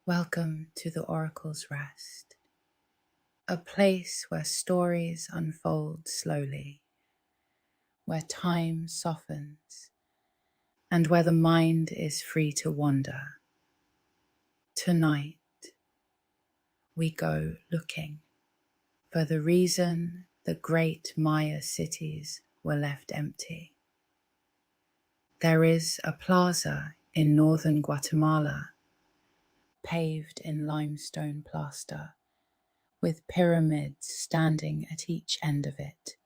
Welcome to the Oracle's Rest, a place where stories unfold slowly, where time softens, and where the mind is free to wander. Tonight, we go looking for the reason the great Maya cities were left empty. There is a plaza in northern Guatemala, paved in limestone plaster, with pyramids standing at each end of it.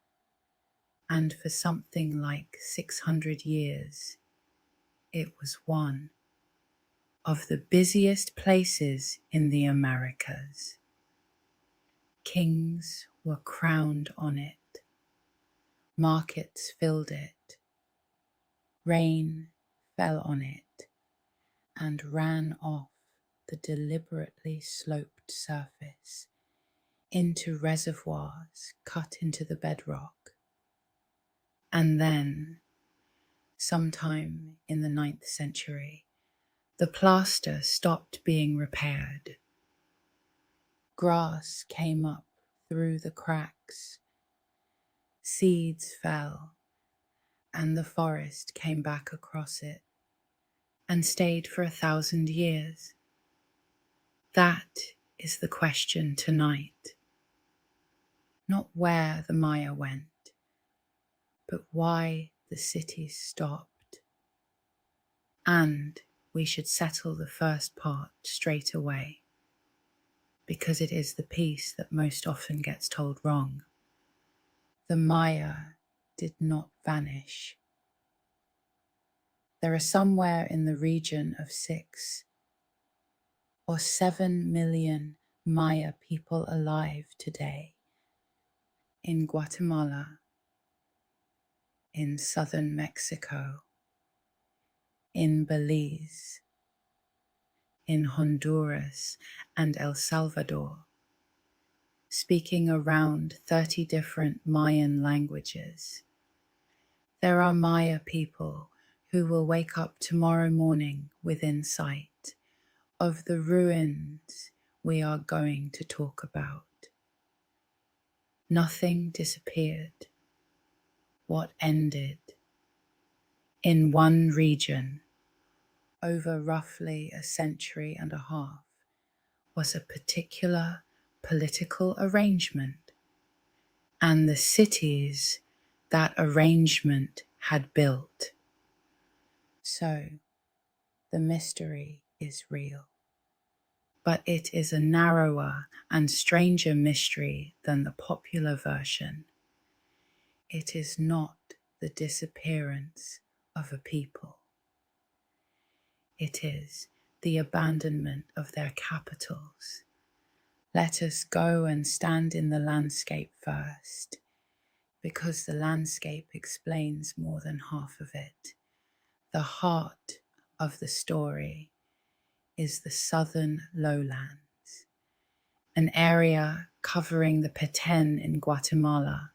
And for something like 600 years, it was one of the busiest places in the Americas. Kings were crowned on it, markets filled it, rain fell on it and ran off the deliberately sloped surface into reservoirs cut into the bedrock. And then, sometime in the 9th century, the plaster stopped being repaired. Grass came up through the cracks, seeds fell, and the forest came back across it and stayed for 1,000 years. That is the question tonight. Not where the Maya went, but why the cities stopped. And we should settle the first part straight away, because it is the piece that most often gets told wrong. The Maya did not vanish. There are somewhere in the region of 6 or 7 million Maya people alive today in Guatemala, in southern Mexico, in Belize, in Honduras and El Salvador, speaking around 30 different Mayan languages. There are Maya people who will wake up tomorrow morning within sight of the ruins we are going to talk about. Nothing disappeared. What ended in one region over roughly a century and a half was a particular political arrangement, and the cities that arrangement had built. So the mystery is real, but it is a narrower and stranger mystery than the popular version. It is not the disappearance of a people. It is the abandonment of their capitals. Let us go and stand in the landscape first, because the landscape explains more than half of it. The heart of the story is the southern lowlands, an area covering the Petén in Guatemala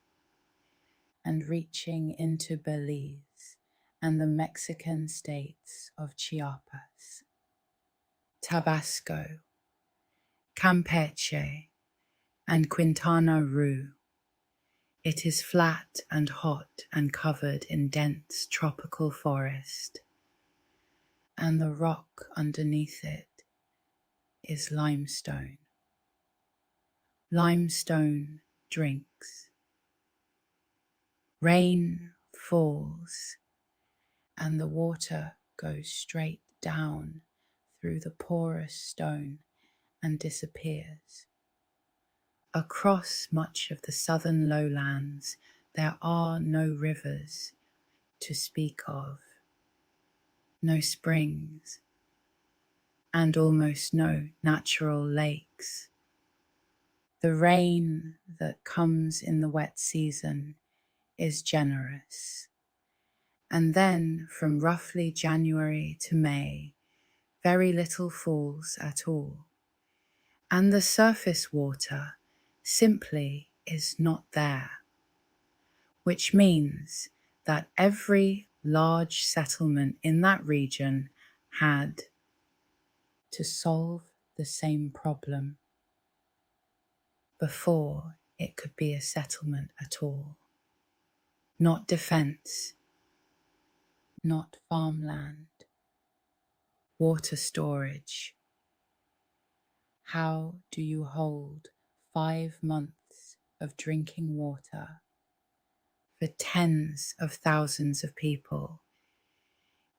and reaching into Belize and the Mexican states of Chiapas, Tabasco, Campeche, and Quintana Roo. It is flat and hot and covered in dense tropical forest, and the rock underneath it is limestone. Limestone drinks. Rain falls, and the water goes straight down through the porous stone and disappears. Across much of the southern lowlands, there are no rivers to speak of, no springs, and almost no natural lakes. The rain that comes in the wet season is generous, and then from roughly January to May, very little falls at all, and the surface water simply is not there, which means that every large settlement in that region had to solve the same problem before it could be a settlement at all. Not defense, not farmland, water storage. How do you hold 5 months of drinking water for tens of thousands of people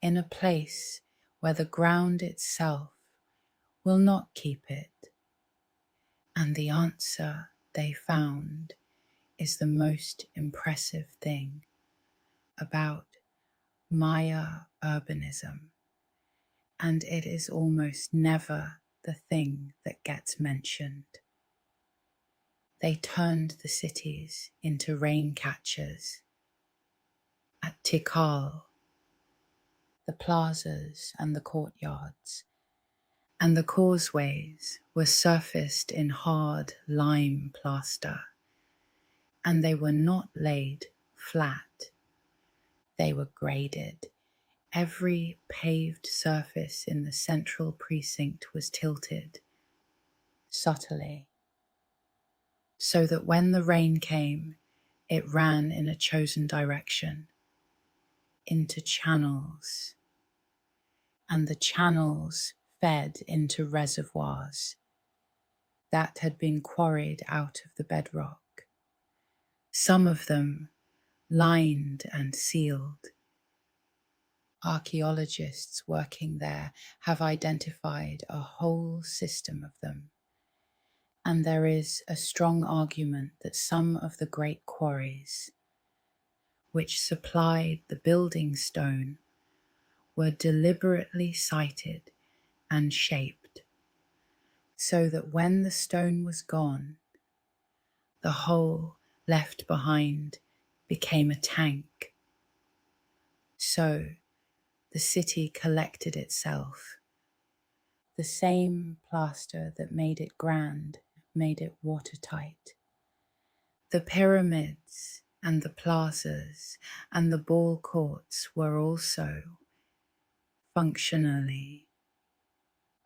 in a place where the ground itself will not keep it? And the answer they found is the most impressive thing about Maya urbanism, and it is almost never the thing that gets mentioned. They turned the cities into rain catchers. At Tikal, the plazas and the courtyards and the causeways were surfaced in hard lime plaster, and they were not laid flat. They were graded. Every paved surface in the central precinct was tilted subtly, so that when the rain came, it ran in a chosen direction, into channels, and the channels fed into reservoirs that had been quarried out of the bedrock, some of them lined and sealed. Archaeologists working there have identified a whole system of them, and there is a strong argument that some of the great quarries which supplied the building stone were deliberately sited and shaped so that when the stone was gone, the hole left behind became a tank. So the city collected itself. The same plaster that made it grand made it watertight. The pyramids and the plazas and the ball courts were also functionally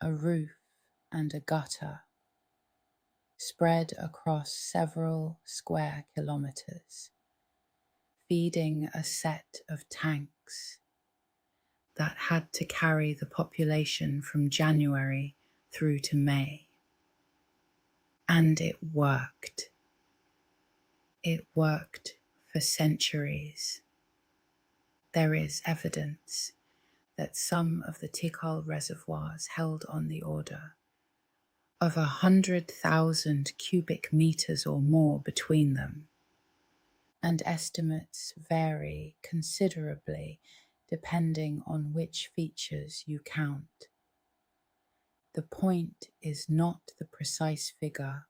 a roof and a gutter spread across several square kilometers, feeding a set of tanks that had to carry the population from January through to May. And it worked. It worked for centuries. There is evidence that some of the Tikal reservoirs held on the order of 100,000 cubic meters or more between them, and estimates vary considerably depending on which features you count. The point is not the precise figure.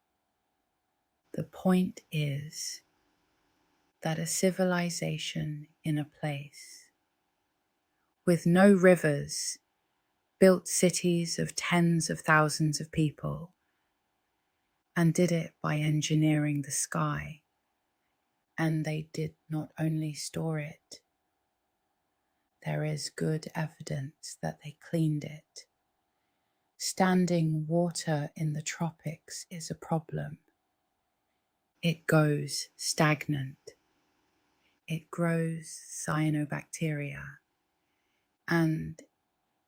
The point is that a civilization in a place with no rivers built cities of tens of thousands of people and did it by engineering the sky. And they did not only store it, there is good evidence that they cleaned it. Standing water in the tropics is a problem. It goes stagnant. It grows cyanobacteria. And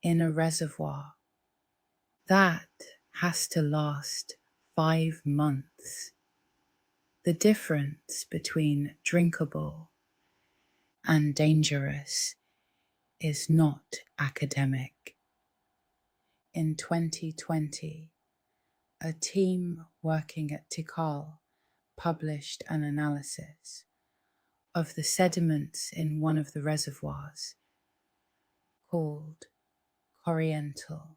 in a reservoir, that has to last 5 months. The difference between drinkable and dangerous is not academic. In 2020, a team working at Tikal published an analysis of the sediments in one of the reservoirs called Oriental,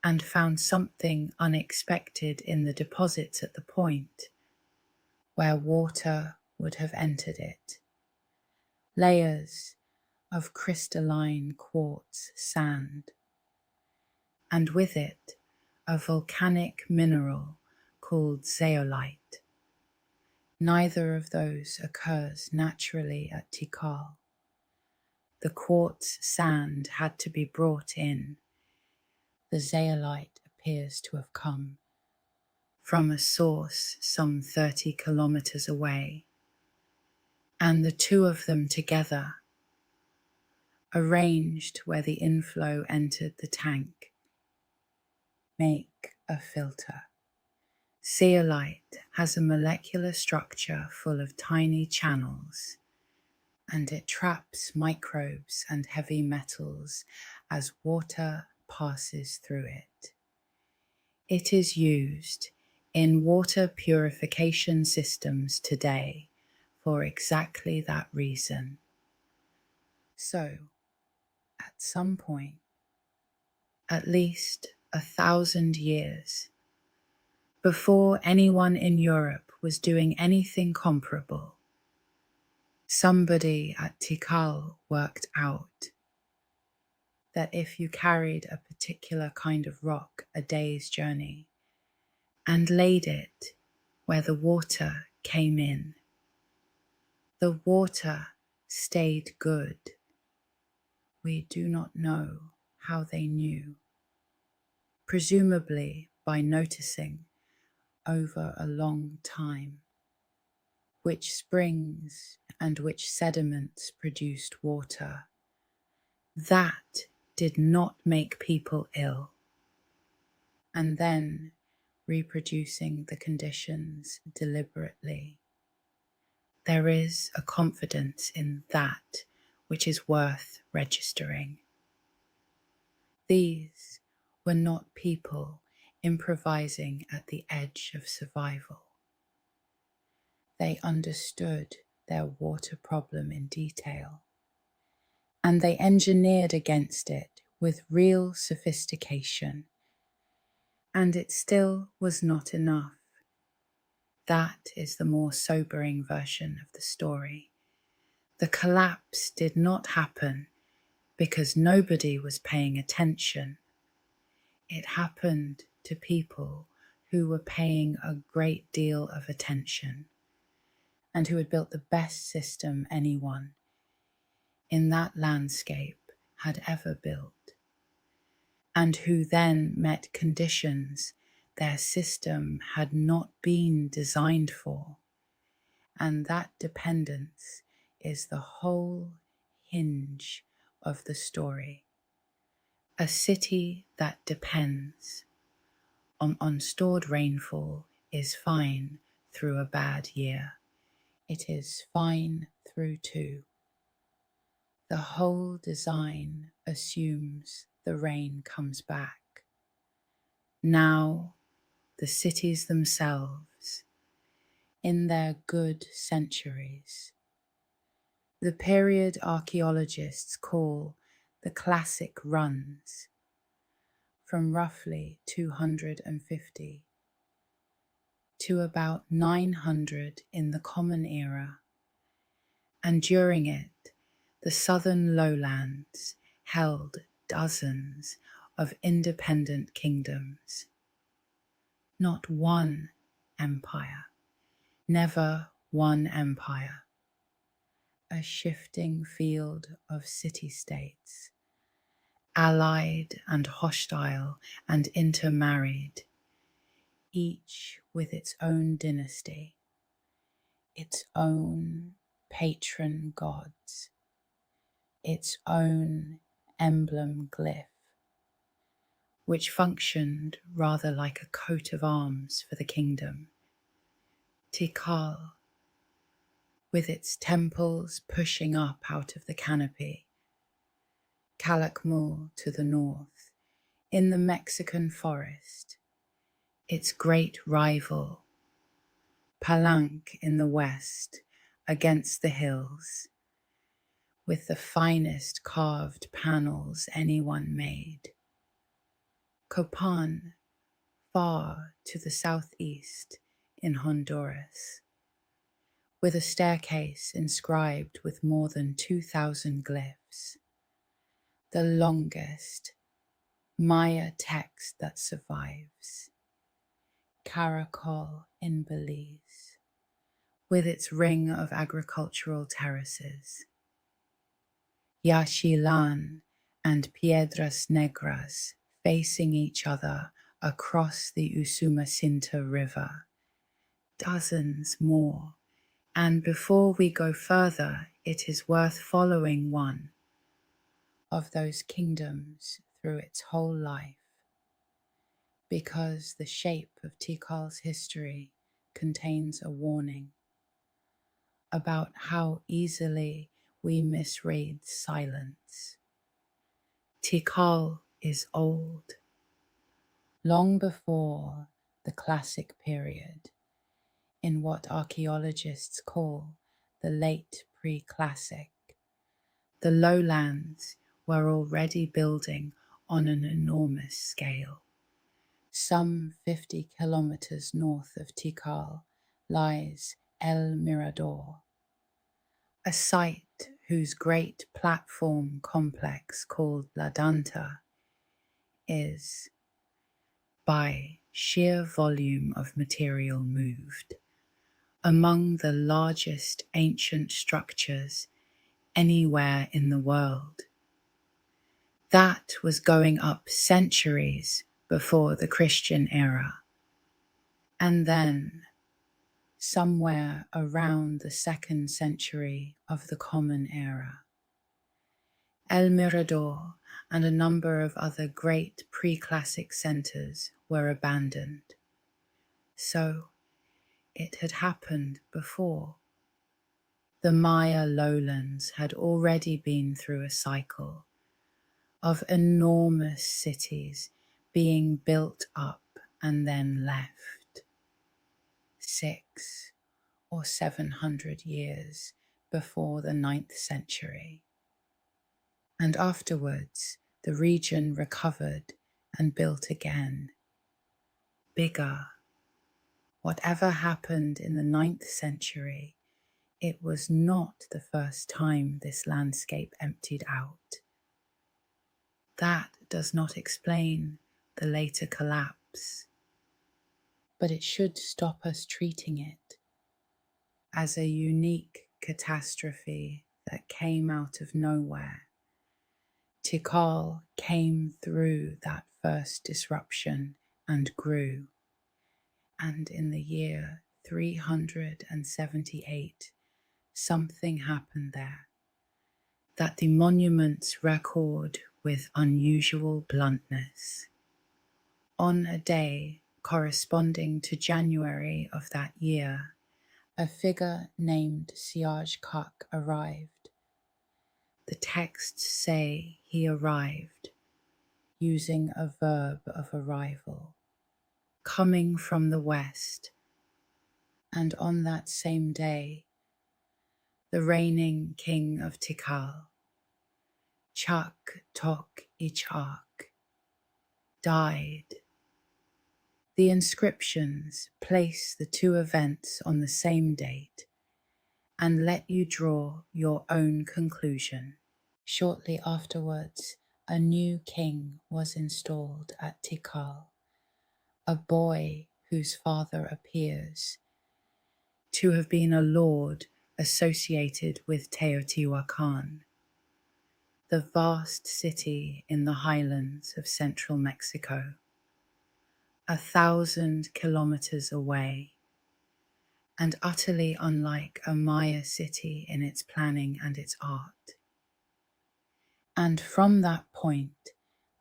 and found something unexpected in the deposits at the point where water would have entered it. Layers of crystalline quartz sand, and with it a volcanic mineral called zeolite. Neither of those occurs naturally at Tikal. The quartz sand had to be brought in. The zeolite appears to have come from a source some 30 kilometers away, and the two of them together, arranged where the inflow entered the tank, make a filter. Zeolite has a molecular structure full of tiny channels, and it traps microbes and heavy metals as water passes through it. It is used in water purification systems today for exactly that reason. So, at some point, at least 1,000 years, before anyone in Europe was doing anything comparable, somebody at Tikal worked out that if you carried a particular kind of rock a day's journey and laid it where the water came in, the water stayed good. We do not know how they knew, presumably by noticing over a long time which springs and which sediments produced water. That did not make people ill. And then reproducing the conditions deliberately. There is a confidence in that which is worth registering. These were not people improvising at the edge of survival. They understood their water problem in detail, and they engineered against it with real sophistication. And it still was not enough. That is the more sobering version of the story. The collapse did not happen because nobody was paying attention. It happened to people who were paying a great deal of attention and who had built the best system anyone in that landscape had ever built, and who then met conditions their system had not been designed for. And that dependence is the whole hinge of the story. A city that depends on unstored rainfall is fine through a bad year. It is fine through two. The whole design assumes the rain comes back. Now, the cities themselves, in their good centuries, the period archaeologists call the classic runs, from roughly 250 to about 900 in the Common Era, and during it, the southern lowlands held dozens of independent kingdoms. Not one empire, never one empire. A shifting field of city-states, allied and hostile and intermarried, each with its own dynasty, its own patron gods, its own emblem glyph, which functioned rather like a coat of arms for the kingdom. Tikal, with its temples pushing up out of the canopy. Calakmul to the north, in the Mexican forest, its great rival. Palenque in the west, against the hills, with the finest carved panels anyone made. Copán, far to the southeast in Honduras, with a staircase inscribed with more than 2,000 glyphs, the longest Maya text that survives. Caracol in Belize, with its ring of agricultural terraces. Yaxchilán and Piedras Negras facing each other across the Usumacinta River, dozens more. And before we go further, it is worth following one of those kingdoms through its whole life, because the shape of Tikal's history contains a warning about how easily we misread silence. Tikal is old, long before the classic period, in what archaeologists call the late pre-classic. The lowlands were already building on an enormous scale. Some 50 kilometers north of Tikal lies El Mirador, a site whose great platform complex called La Danta is, by sheer volume of material moved, among the largest ancient structures anywhere in the world. That was going up centuries before the Christian era. And then, somewhere around the 2nd century of the Common Era, El Mirador and a number of other great pre-classic centers were abandoned. So, it had happened before. The Maya lowlands had already been through a cycle of enormous cities being built up and then left, 600 or 700 years before the 9th century. And afterwards, the region recovered and built again, bigger. Whatever happened in the 9th century, it was not the first time this landscape emptied out. That does not explain the later collapse, but it should stop us treating it as a unique catastrophe that came out of nowhere. Tikal came through that first disruption and grew, and in the year 378, something happened there that the monuments record with unusual bluntness. On a day corresponding to January of that year, a figure named Siaj Kak arrived. The texts say he arrived using a verb of arrival, coming from the west, and on that same day, the reigning king of Tikal, Chak Tok Ichak, died. The inscriptions place the two events on the same date and let you draw your own conclusion. Shortly afterwards, a new king was installed at Tikal, a boy whose father appears to have been a lord associated with Teotihuacan, the vast city in the highlands of central Mexico, 1,000 kilometers away, and utterly unlike a Maya city in its planning and its art. And from that point,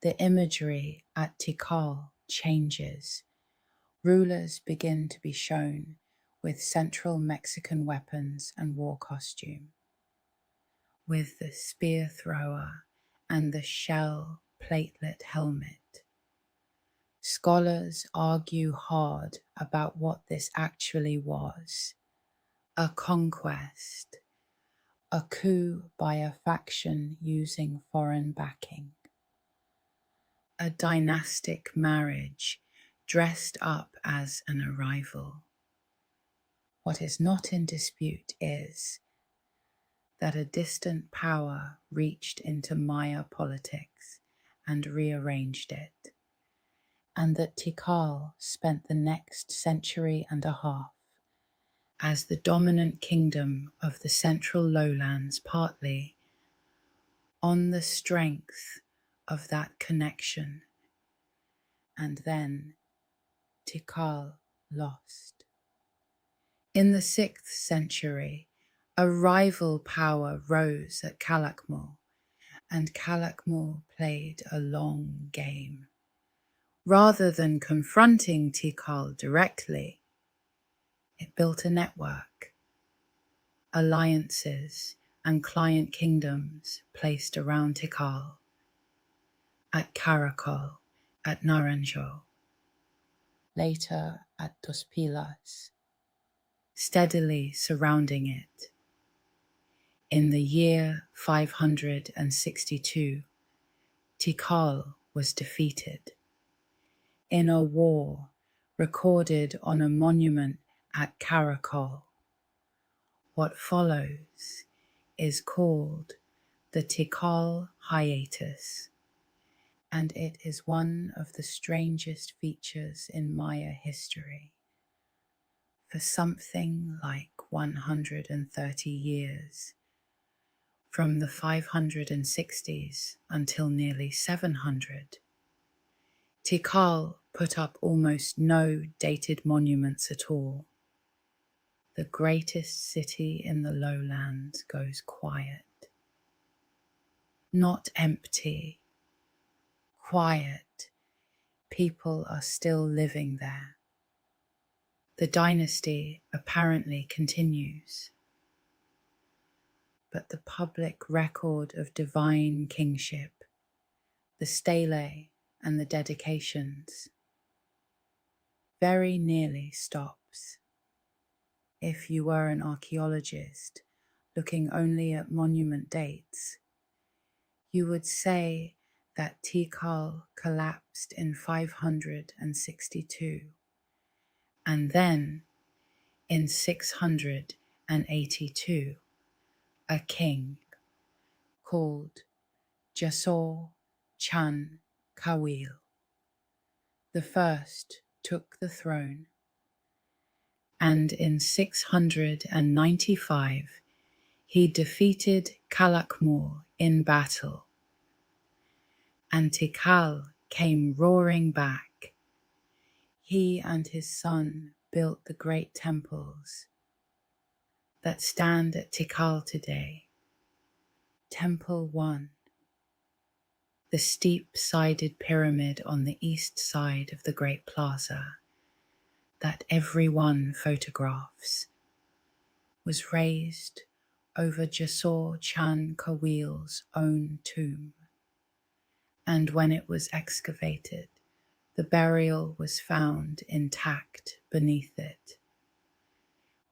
the imagery at Tikal changes. Rulers begin to be shown with central Mexican weapons and war costume, with the spear thrower and the shell platelet helmet. Scholars argue hard about what this actually was: a conquest, a coup by a faction using foreign backing, a dynastic marriage dressed up as an arrival. What is not in dispute is that a distant power reached into Maya politics and rearranged it, and that Tikal spent the next century and a half as the dominant kingdom of the central lowlands, partly on the strength of that connection and then Tikal lost. In the 6th century, a rival power rose at Calakmul, and Calakmul played a long game. Rather than confronting Tikal directly, it built a network. Alliances and client kingdoms placed around Tikal, at Caracol, at Naranjo, later at Dos Pilas, steadily surrounding it. In the year 562, Tikal was defeated in a war recorded on a monument at Caracol. What follows is called the Tikal hiatus, and it is one of the strangest features in Maya history. For something like 130 years, from the 560s until nearly 700, Tikal put up almost no dated monuments at all. The greatest city in the lowlands goes quiet. Not empty, quiet. People are still living there. The dynasty apparently continues, but the public record of divine kingship, the stelae and the dedications, very nearly stops. If you were an archaeologist looking only at monument dates, you would say that Tikal collapsed in 562, and then in 682, a king called Jasor Chan Kawil the first took the throne, and in 695 he defeated Calakmul in battle, and Tikal came roaring back. He and his son built the great temples that stand at Tikal today. Temple 1, the steep-sided pyramid on the east side of the great plaza that everyone photographs, was raised over Jasor Chan Kawil's own tomb. And when it was excavated, the burial was found intact beneath it,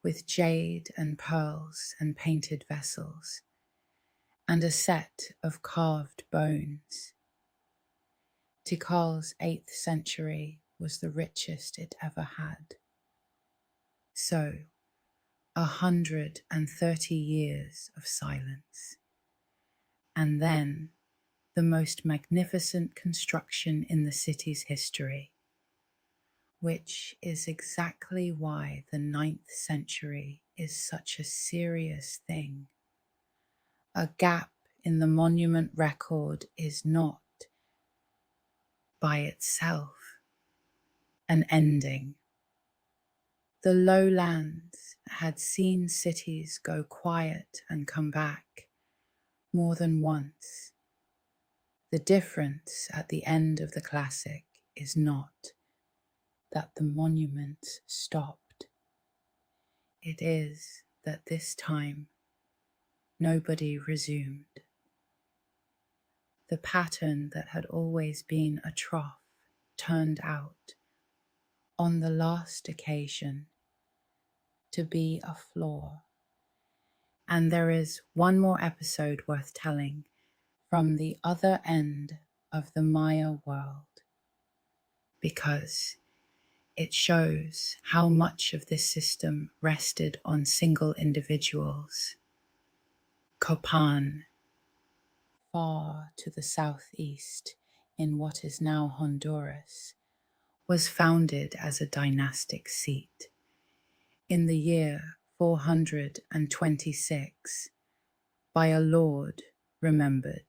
with jade and pearls and painted vessels, and a set of carved bones. Tikal's 8th century was the richest it ever had. So, 130 years of silence, and then the most magnificent construction in the city's history, which is exactly why the 9th century is such a serious thing. A gap in the monument record is not, by itself, an ending. The lowlands had seen cities go quiet and come back more than once. The difference at the end of the classic is not that the monuments stopped. It is that this time nobody resumed. The pattern that had always been a trough turned out, on the last occasion, to be a floor. And there is one more episode worth telling from the other end of the Maya world, because it shows how much of this system rested on single individuals. Copán, far to the southeast in what is now Honduras, was founded as a dynastic seat in the year 426 by a lord remembered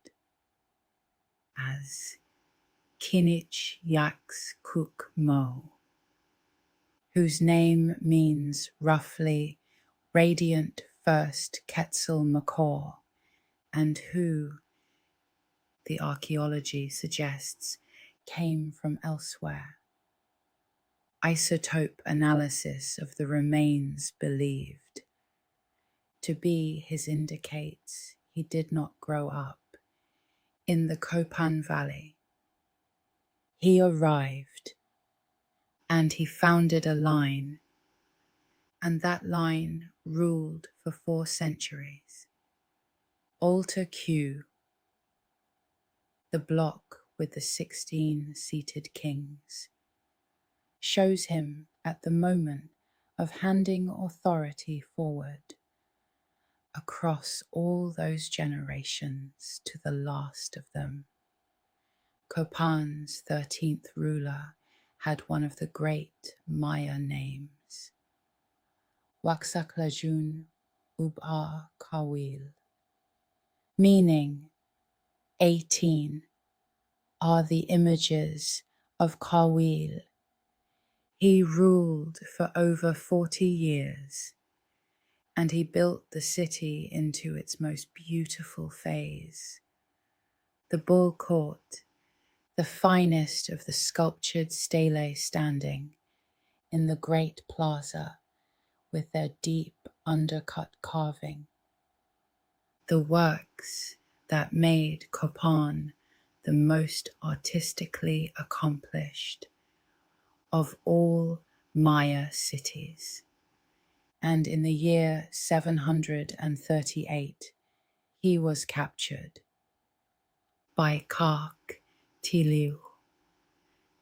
as Kinich Yaks Kuk Mo, whose name means roughly radiant first Quetzal Macaw, and who, the archaeology suggests, came from elsewhere. Isotope analysis of the remains believed to be his indicates he did not grow up in the Copán Valley. He arrived and he founded a line, and that line ruled for 4 centuries. Altar Q, the block with the 16 seated kings, shows him at the moment of handing authority forward across all those generations to the last of them. Copán's 13th ruler had one of the great Maya names, Waxaclajun Ub'a Kawil, meaning 18 are the images of Kawil. He ruled for over 40 years, and he built the city into its most beautiful phase. The Bull Court, the finest of the sculptured stelae standing in the great plaza with their deep undercut carving. The works that made Copán the most artistically accomplished of all Maya cities. And in the year 738, he was captured by Kak Tiliu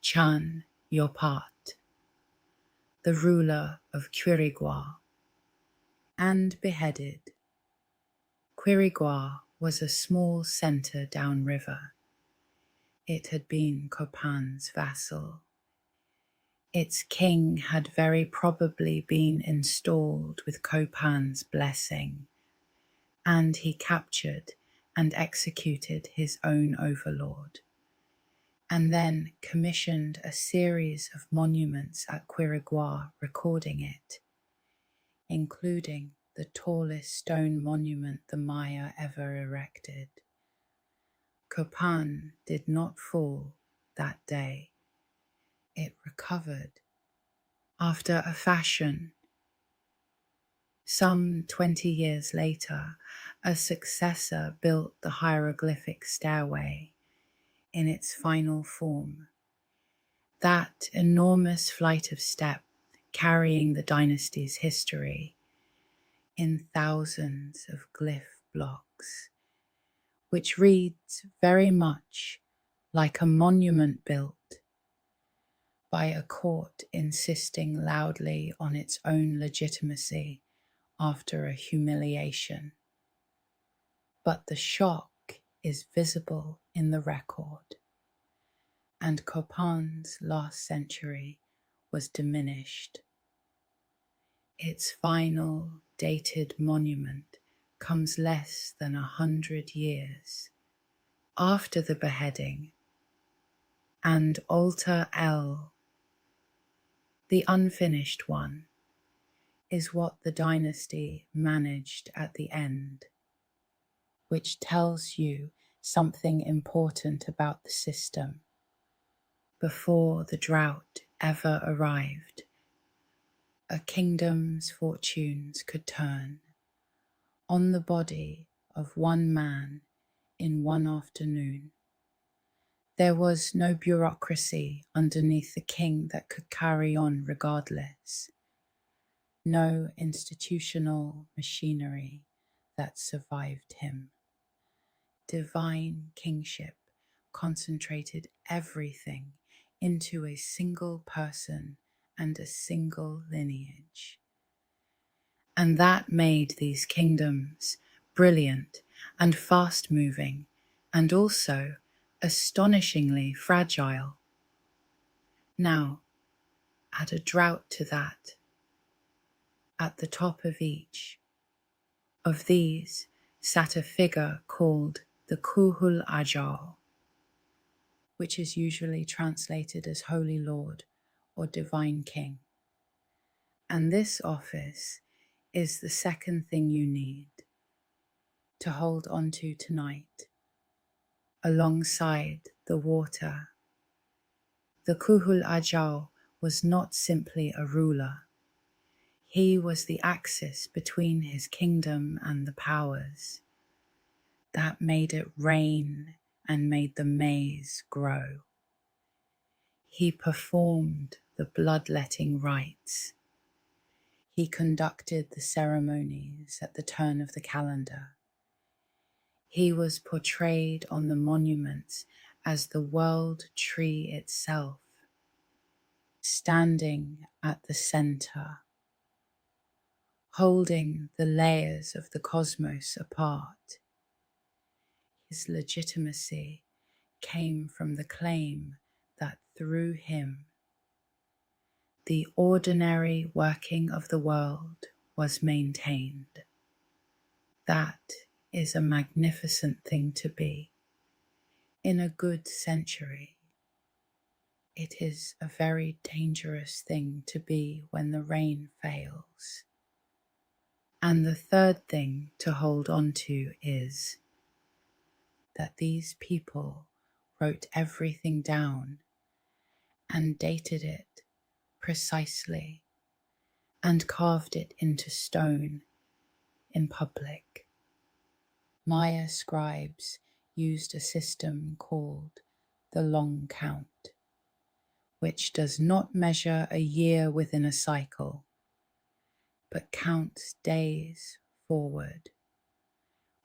Chan Yopat, the ruler of Quirigua, and beheaded. Quirigua was a small center downriver. It had been Copán's vassal. Its king had very probably been installed with Copán's blessing, and he captured and executed his own overlord, and then commissioned a series of monuments at Quirigua recording it, including the tallest stone monument the Maya ever erected. Copán did not fall that day. It recovered after a fashion. Some 20 years later, a successor built the hieroglyphic stairway in its final form. That enormous flight of steps carrying the dynasty's history in thousands of glyph blocks, which reads very much like a monument built by a court insisting loudly on its own legitimacy after a humiliation. But the shock is visible in the record, and Copán's last century was diminished. Its final dated monument comes less than 100 years after the beheading, and Altar L, the unfinished one, is what the dynasty managed at the end, which tells you something important about the system. Before the drought ever arrived, a kingdom's fortunes could turn on the body of one man in one afternoon. There was no bureaucracy underneath the king that could carry on regardless. No institutional machinery that survived him. Divine kingship concentrated everything into a single person and a single lineage. And that made these kingdoms brilliant and fast-moving, and also astonishingly fragile. Now, add a drought to that. At the top of each of these sat a figure called the Kuhul Ajal, which is usually translated as Holy Lord or Divine King. And this office is the second thing you need to hold on to tonight, alongside the water. The Kuhul Ajau was not simply a ruler. He was the axis between his kingdom and the powers that made it rain and made the maize grow. He performed the bloodletting rites. He conducted the ceremonies at the turn of the calendar. He was portrayed on the monuments as the world tree itself, standing at the center, holding the layers of the cosmos apart. His legitimacy came from the claim that through him, the ordinary working of the world was maintained. That is a magnificent thing to be. In a good century, it is a very dangerous thing to be when the rain fails. And the third thing to hold on to is that these people wrote everything down and dated it precisely and carved it into stone in public. Maya scribes used a system called the long count, which does not measure a year within a cycle, but counts days forward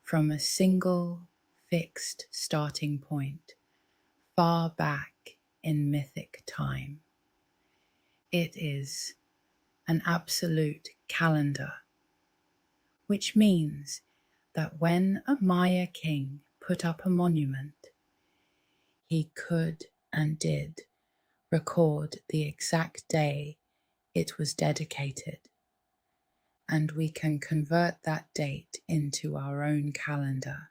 from a single fixed starting point far back in mythic time. It is an absolute calendar, which means that when a Maya king put up a monument, he could and did record the exact day it was dedicated, and we can convert that date into our own calendar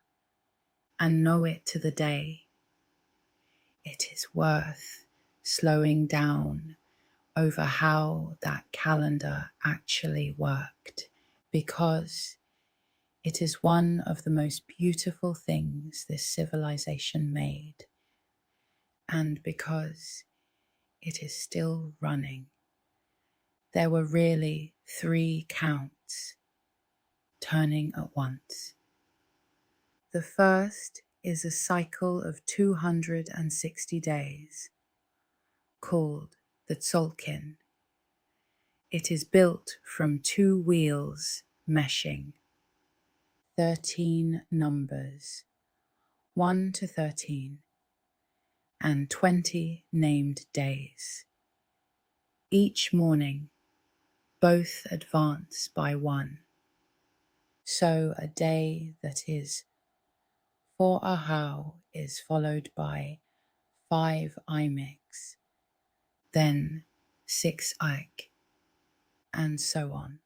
and know it to the day. It is worth slowing down over how that calendar actually worked, because it is one of the most beautiful things this civilization made, and because it is still running. There were really 3 counts turning at once. The first is a cycle of 260 days, called the Tzolkin. It is built from 2 wheels meshing, 13 numbers, 1 to 13, and 20 named days. Each morning, both advance by 1. So a day that is 4 Ahau is followed by 5 Imix, then 6 Ike, and so on.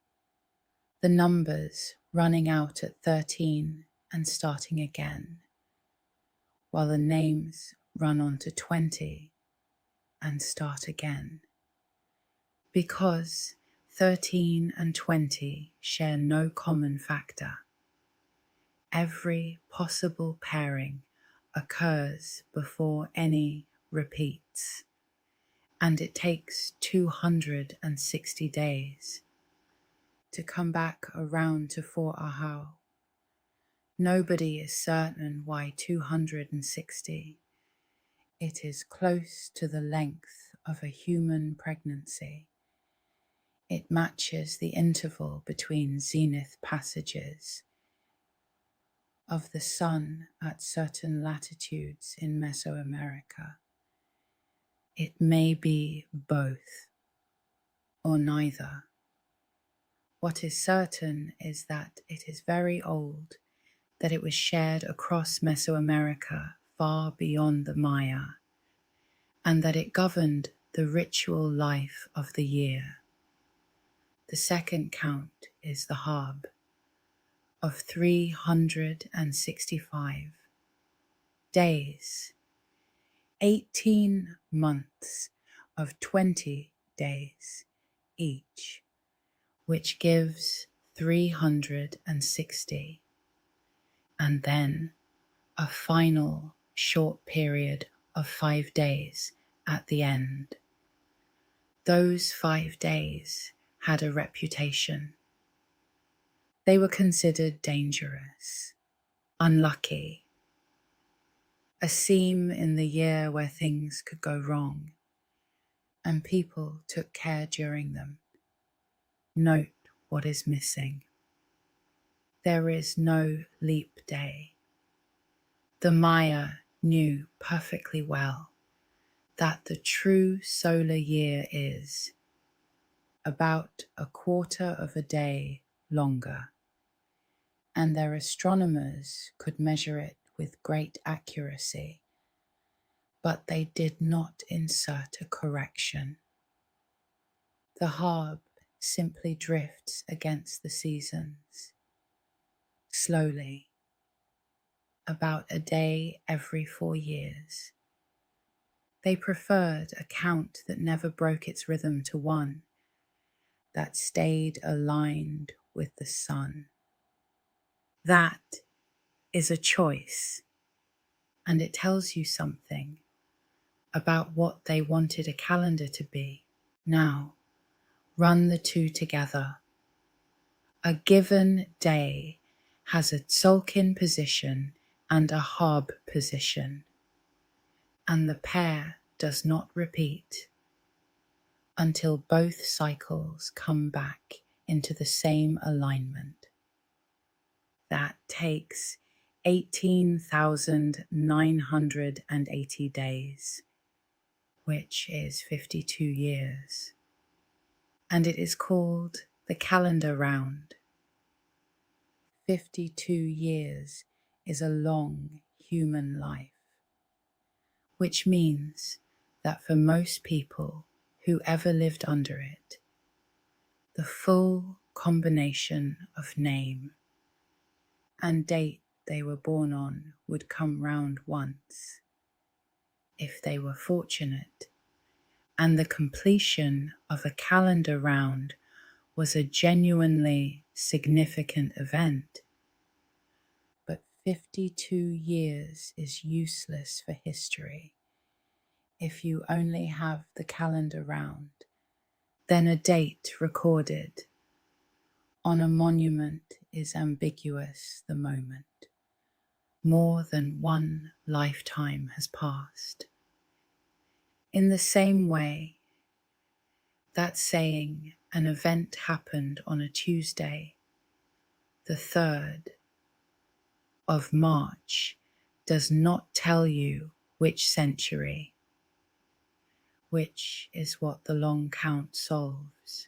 The numbers running out at 13 and starting again, while the names run on to 20 and start again. Because 13 and 20 share no common factor, every possible pairing occurs before any repeats, and it takes 260 days to come back around to 4 Ahau. Nobody is certain why 260. It is close to the length of a human pregnancy. It matches the interval between zenith passages of the sun at certain latitudes in Mesoamerica. It may be both or neither. What is certain is that it is very old, that it was shared across Mesoamerica far beyond the Maya, and that it governed the ritual life of the year. The second count is the Hab of 365 days. 18 months of 20 days each, which gives 360, and then a final short period of 5 days at the end. Those 5 days had a reputation. They were considered dangerous, unlucky, a seam in the year where things could go wrong, and people took care during them. Note what is missing. There is no leap day. The Maya knew perfectly well that the true solar year is about a quarter of a day longer, and their astronomers could measure it with great accuracy, but they did not insert a correction. The harb simply drifts against the seasons, slowly, about a day every 4 years. They preferred a count that never broke its rhythm to one that stayed aligned with the sun. That is a choice, and it tells you something about what they wanted a calendar to be. Now, run the two together. A given day has a sulkin position and a harb position, and the pair does not repeat until both cycles come back into the same alignment. That takes 18,980 days, which is 52 years, and it is called the calendar round. 52 years is a long human life, which means that for most people who ever lived under it, the full combination of name and date they were born on would come round once, if they were fortunate, and the completion of a calendar round was a genuinely significant event. But 52 years is useless for history if you only have the calendar round, then a date recorded on a monument is ambiguous the moment. More than one lifetime has passed. In the same way, that saying an event happened on a Tuesday, the 3rd of March, does not tell you which century, which is what the long count solves.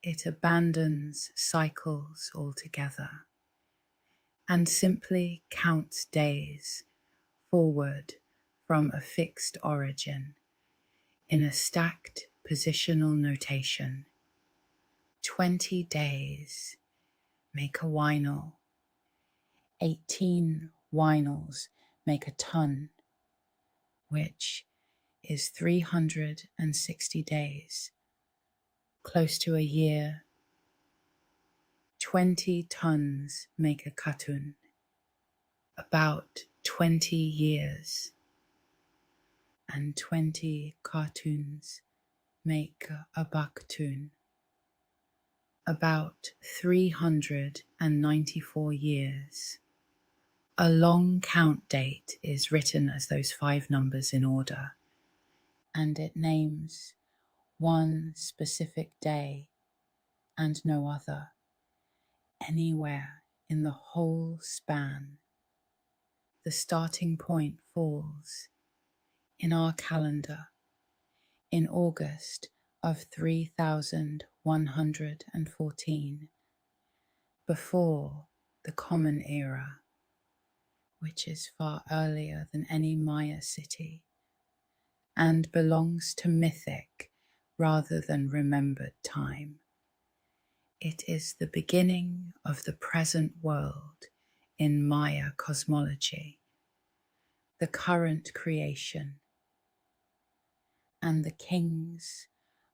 It abandons cycles altogether and simply counts days forward from a fixed origin in a stacked positional notation. 20 days make a whinel. 18 whinels make a ton, which is 360 days, close to a year. 20 tons make a katun, about 20 years, and 20 cartoons make a baktun, about 394 years. A long count date is written as those 5 numbers in order, and it names one specific day and no other, anywhere in the whole span. The starting point falls in our calendar in August of 3114, before the Common Era, which is far earlier than any Maya city, and belongs to mythic rather than remembered time. It is the beginning of the present world in Maya cosmology, the current creation, and the kings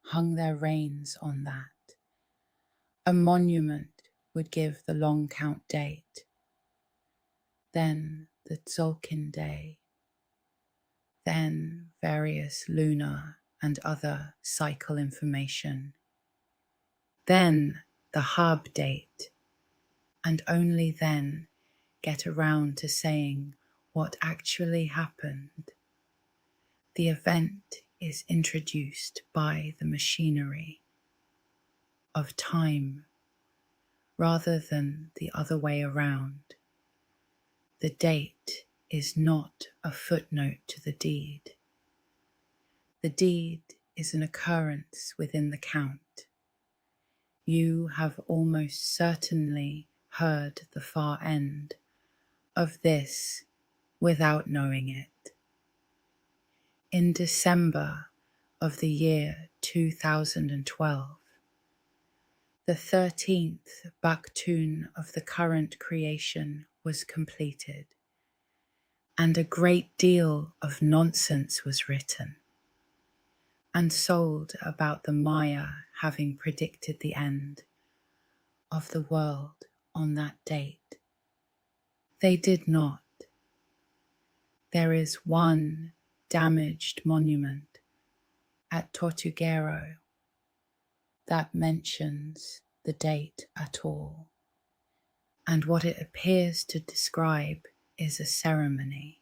hung their reins on that. A monument would give the long count date, then the Tzolk'in day, then various lunar and other cycle information, then the hub date, and only then get around to saying what actually happened. The event is introduced by the machinery of time rather than the other way around. The date is not a footnote to the deed. The deed is an occurrence within the count. You have almost certainly heard the far end of this without knowing it. In December of the year 2012, the 13th Bakhtun of the current creation was completed, and a great deal of nonsense was written and sold about the Maya having predicted the end of the world on that date. They did not. There is one damaged monument at Tortuguero that mentions the date at all, and what it appears to describe is a ceremony.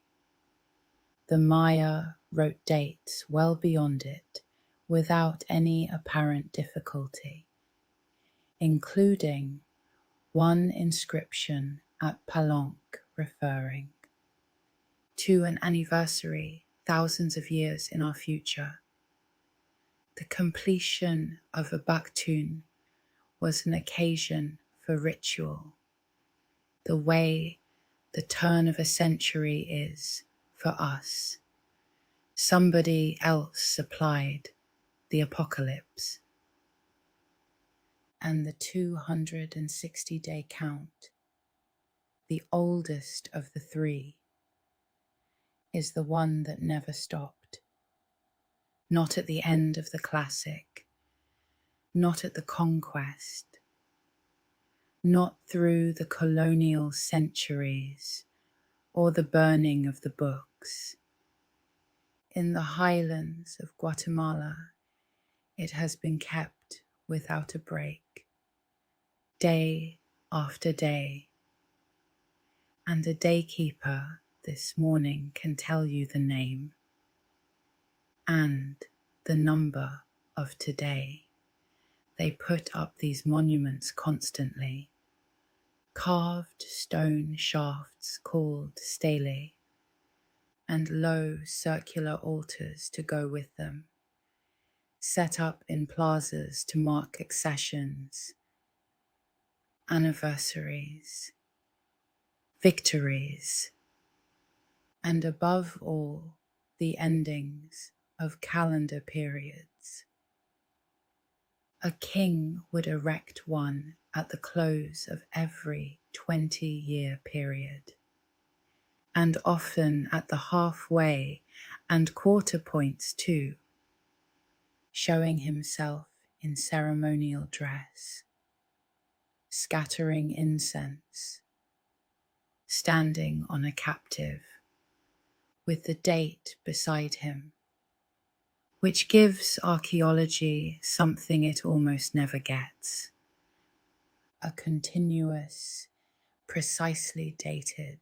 The Maya wrote dates well beyond it without any apparent difficulty, including one inscription at Palenque referring to an anniversary thousands of years in our future. The completion of a Bakhtun was an occasion for ritual, the way the turn of a century is for us. Somebody else supplied the apocalypse. And the 260-day count, the oldest of the three, is the one that never stopped. Not at the end of the classic, not at the conquest, not through the colonial centuries or the burning of the books. In the highlands of Guatemala, it has been kept without a break, day after day. And a daykeeper this morning can tell you the name and the number of today. They put up these monuments constantly, carved stone shafts called stelae, and low circular altars to go with them, set up in plazas to mark accessions, anniversaries, victories, and above all, the endings of calendar periods. A king would erect one at the close of every 20-year period, and often at the halfway and quarter points too, showing himself in ceremonial dress, scattering incense, standing on a captive, with the date beside him, which gives archaeology something it almost never gets: a continuous, precisely dated,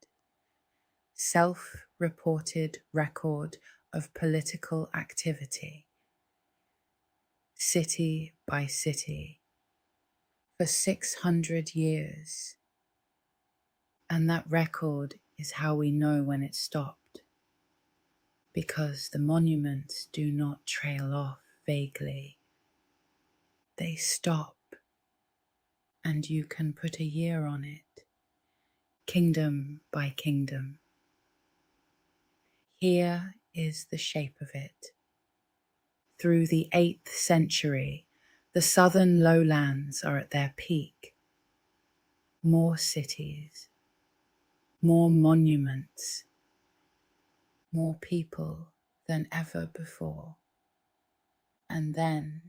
self-reported record of political activity, city by city, for 600 years. And that record is how we know when it stopped, because the monuments do not trail off vaguely. They stop, and you can put a year on it, kingdom by kingdom. Here is the shape of it. Through the 8th century, the southern lowlands are at their peak. More cities, more monuments, more people than ever before. And then,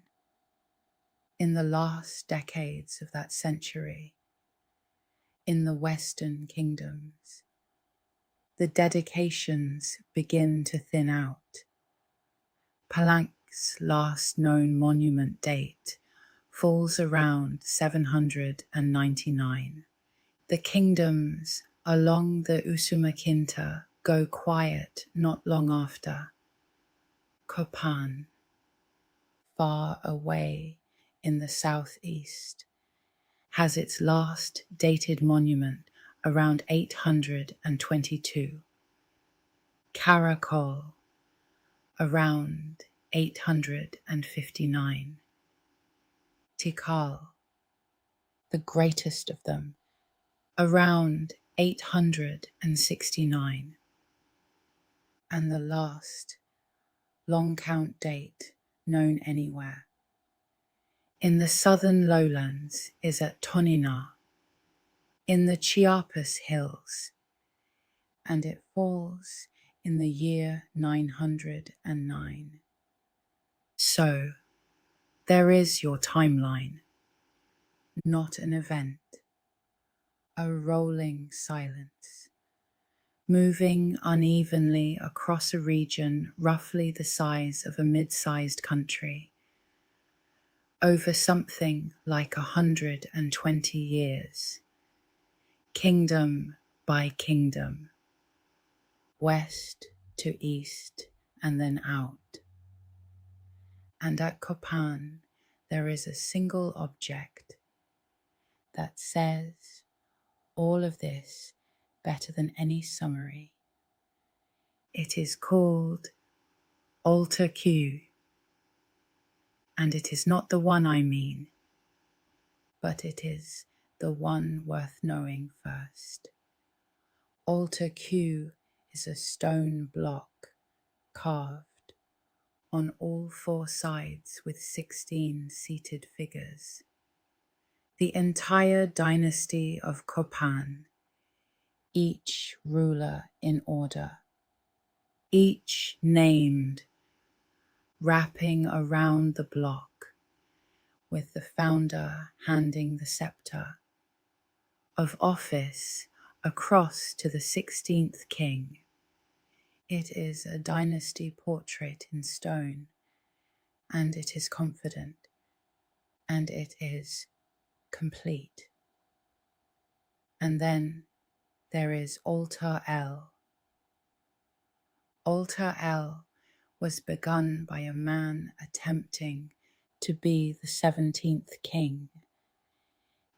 in the last decades of that century, in the Western kingdoms, the dedications begin to thin out. Palenque's last known monument date falls around 799. The kingdoms along the Usumacinta go quiet not long after. Copán, far away in the southeast, has its last dated monument around 822. Calakmul, around 859. Tikal, the greatest of them, around 869. And the last long count date known anywhere in the southern lowlands is at Tonina, in the Chiapas hills, and it falls in the year 909. So, there is your timeline, not an event, a rolling silence, moving unevenly across a region roughly the size of a mid-sized country, over something like 120 years, kingdom by kingdom, west to east and then out. And at Copán there is a single object that says all of this better than any summary. It is called Altar Q, and it is not the one I mean, but it is the one worth knowing first. Altar Q is a stone block carved on all four sides with 16 seated figures. The entire dynasty of Copán, each ruler in order, each named, wrapping around the block, with the founder handing the scepter of office across to the 16th king. It is a dynasty portrait in stone, and it is confident, and it is complete. And then there is Altar L. Altar L was begun by a man attempting to be the 17th king.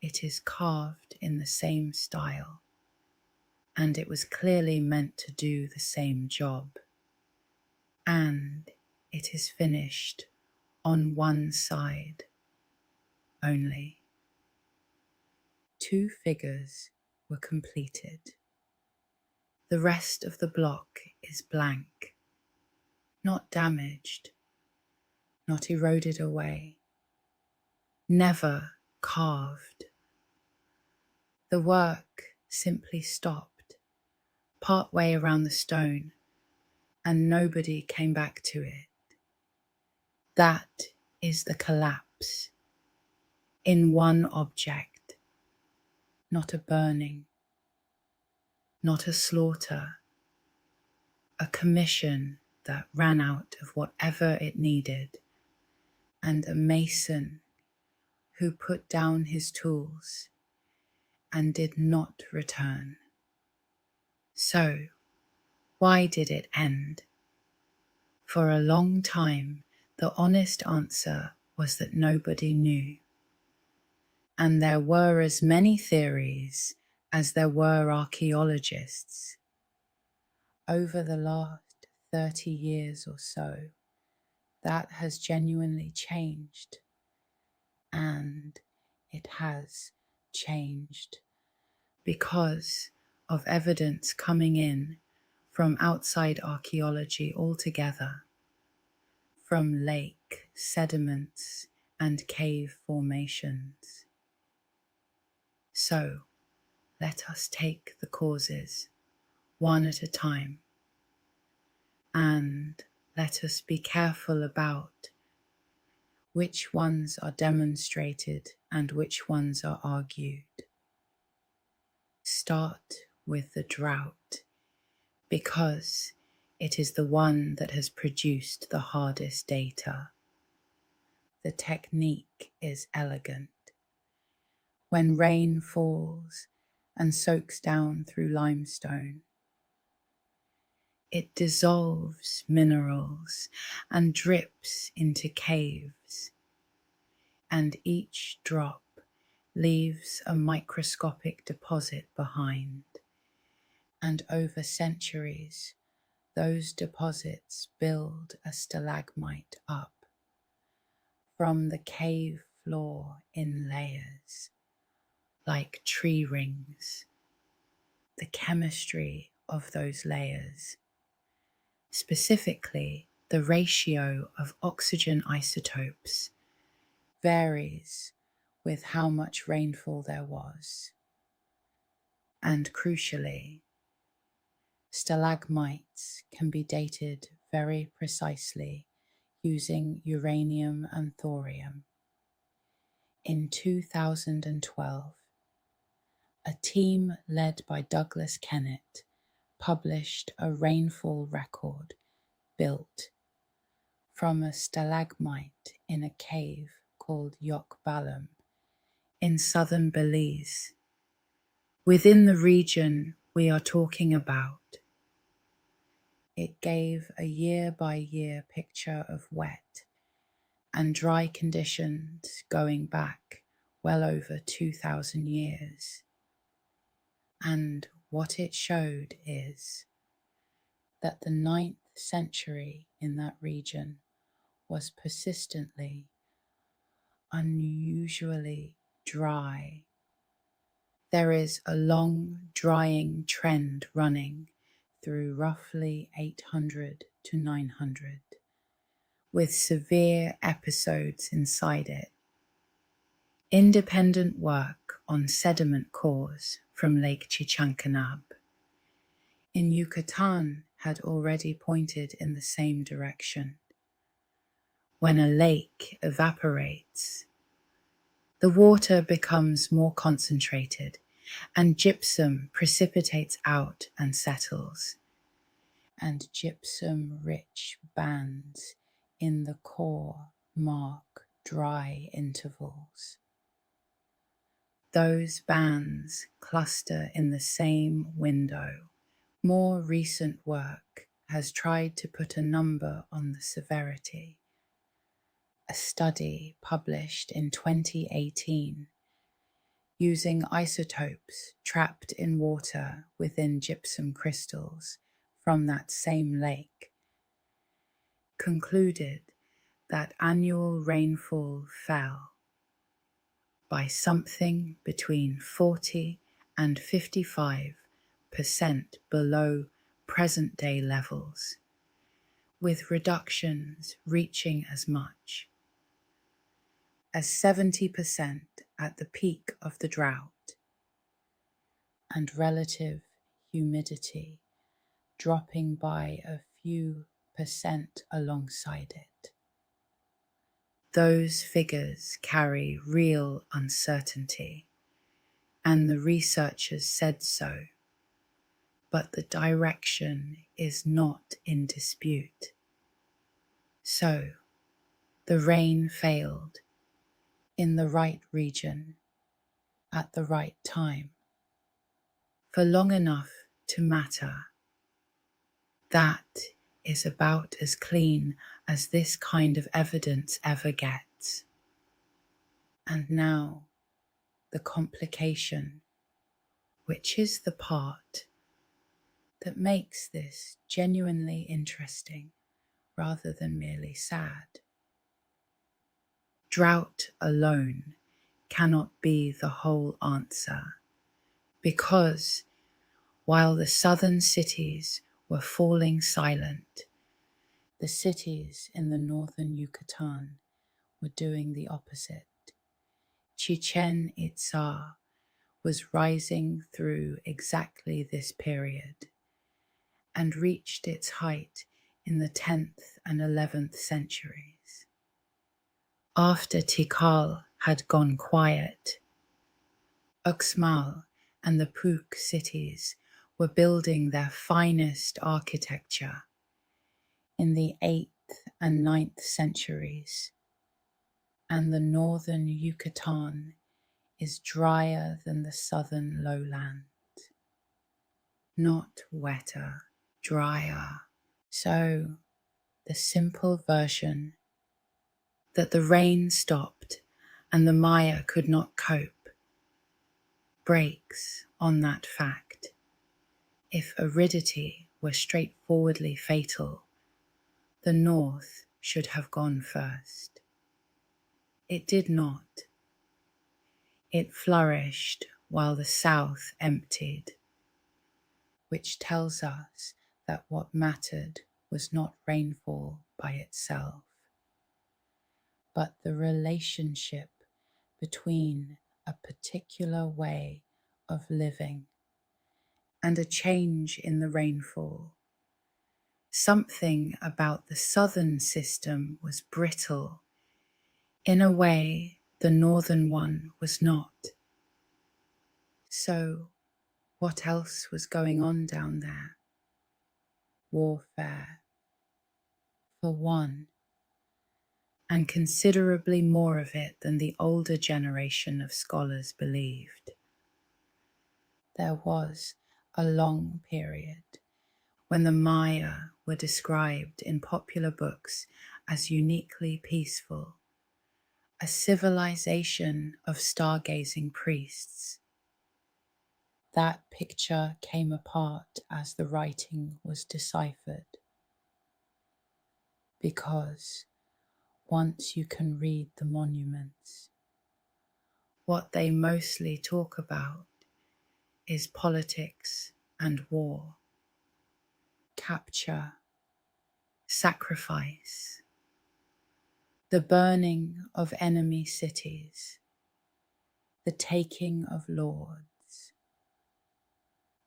It is carved in the same style, and it was clearly meant to do the same job. And it is finished on one side only. 2 figures were completed. The rest of the block is blank, not damaged, not eroded away, never carved. The work simply stopped partway around the stone, and nobody came back to it. That is the collapse in one object, not a burning, not a slaughter, a commission that ran out of whatever it needed, and a mason who put down his tools and did not return. So, why did it end? For a long time, the honest answer was that nobody knew. And there were as many theories as there were archaeologists. Over the last 30 years or so, that has genuinely changed. And it has changed because of evidence coming in from outside archaeology altogether, from lake sediments and cave formations. So let us take the causes one at a time. And let us be careful about which ones are demonstrated and which ones are argued. Start with the drought, because it is the one that has produced the hardest data. The technique is elegant. When rain falls and soaks down through limestone, it dissolves minerals and drips into caves, and each drop leaves a microscopic deposit behind. And over centuries, those deposits build a stalagmite up from the cave floor in layers, like tree rings. The chemistry of those layers, specifically the ratio of oxygen isotopes, varies with how much rainfall there was. And crucially, stalagmites can be dated very precisely using uranium and thorium. In 2012, a team led by Douglas Kennett published a rainfall record built from a stalagmite in a cave called Yokbalum in southern Belize. Within the region we are talking about, it gave a year-by-year picture of wet and dry conditions going back well over 2,000 years. And what it showed is that the 9th century in that region was persistently, unusually dry. There is a long drying trend running through roughly 800 to 900, with severe episodes inside it. Independent work on sediment cores from Lake Chichancanab in Yucatan had already pointed in the same direction. When a lake evaporates, the water becomes more concentrated and gypsum precipitates out and settles, and gypsum-rich bands in the core mark dry intervals. Those bands cluster in the same window. More recent work has tried to put a number on the severity. A study published in 2018 using isotopes trapped in water within gypsum crystals from that same lake concluded that annual rainfall fell by something between 40 and 55% below present-day levels, with reductions reaching as much as 70% at the peak of the drought, and relative humidity dropping by a few percent alongside it. Those figures carry real uncertainty, and the researchers said so, but the direction is not in dispute. So, the rain failed in the right region at the right time for long enough to matter. That is about as clean as this kind of evidence ever gets. And now, the complication, which is the part that makes this genuinely interesting rather than merely sad. Drought alone cannot be the whole answer, because while the southern cities were falling silent, the cities in the northern Yucatan were doing the opposite. Chichen Itza was rising through exactly this period and reached its height in the 10th and 11th centuries. After Tikal had gone quiet, Uxmal and the Puk cities were building their finest architecture in the 8th and 9th centuries, and the northern Yucatan is drier than the southern lowland. Not wetter, drier. So, the simple version that the rain stopped and the Maya could not cope breaks on that fact. If aridity were straightforwardly fatal, the north should have gone first. It did not. It flourished while the south emptied, which tells us that what mattered was not rainfall by itself, but the relationship between a particular way of living and a change in the rainfall. Something about the southern system was brittle in a way the northern one was not. So, what else was going on down there? Warfare, for one, and considerably more of it than the older generation of scholars believed. There was a long period when the Maya were described in popular books as uniquely peaceful, a civilization of stargazing priests. That picture came apart as the writing was deciphered, because once you can read the monuments, what they mostly talk about is politics and war, capture, sacrifice, the burning of enemy cities, the taking of lords.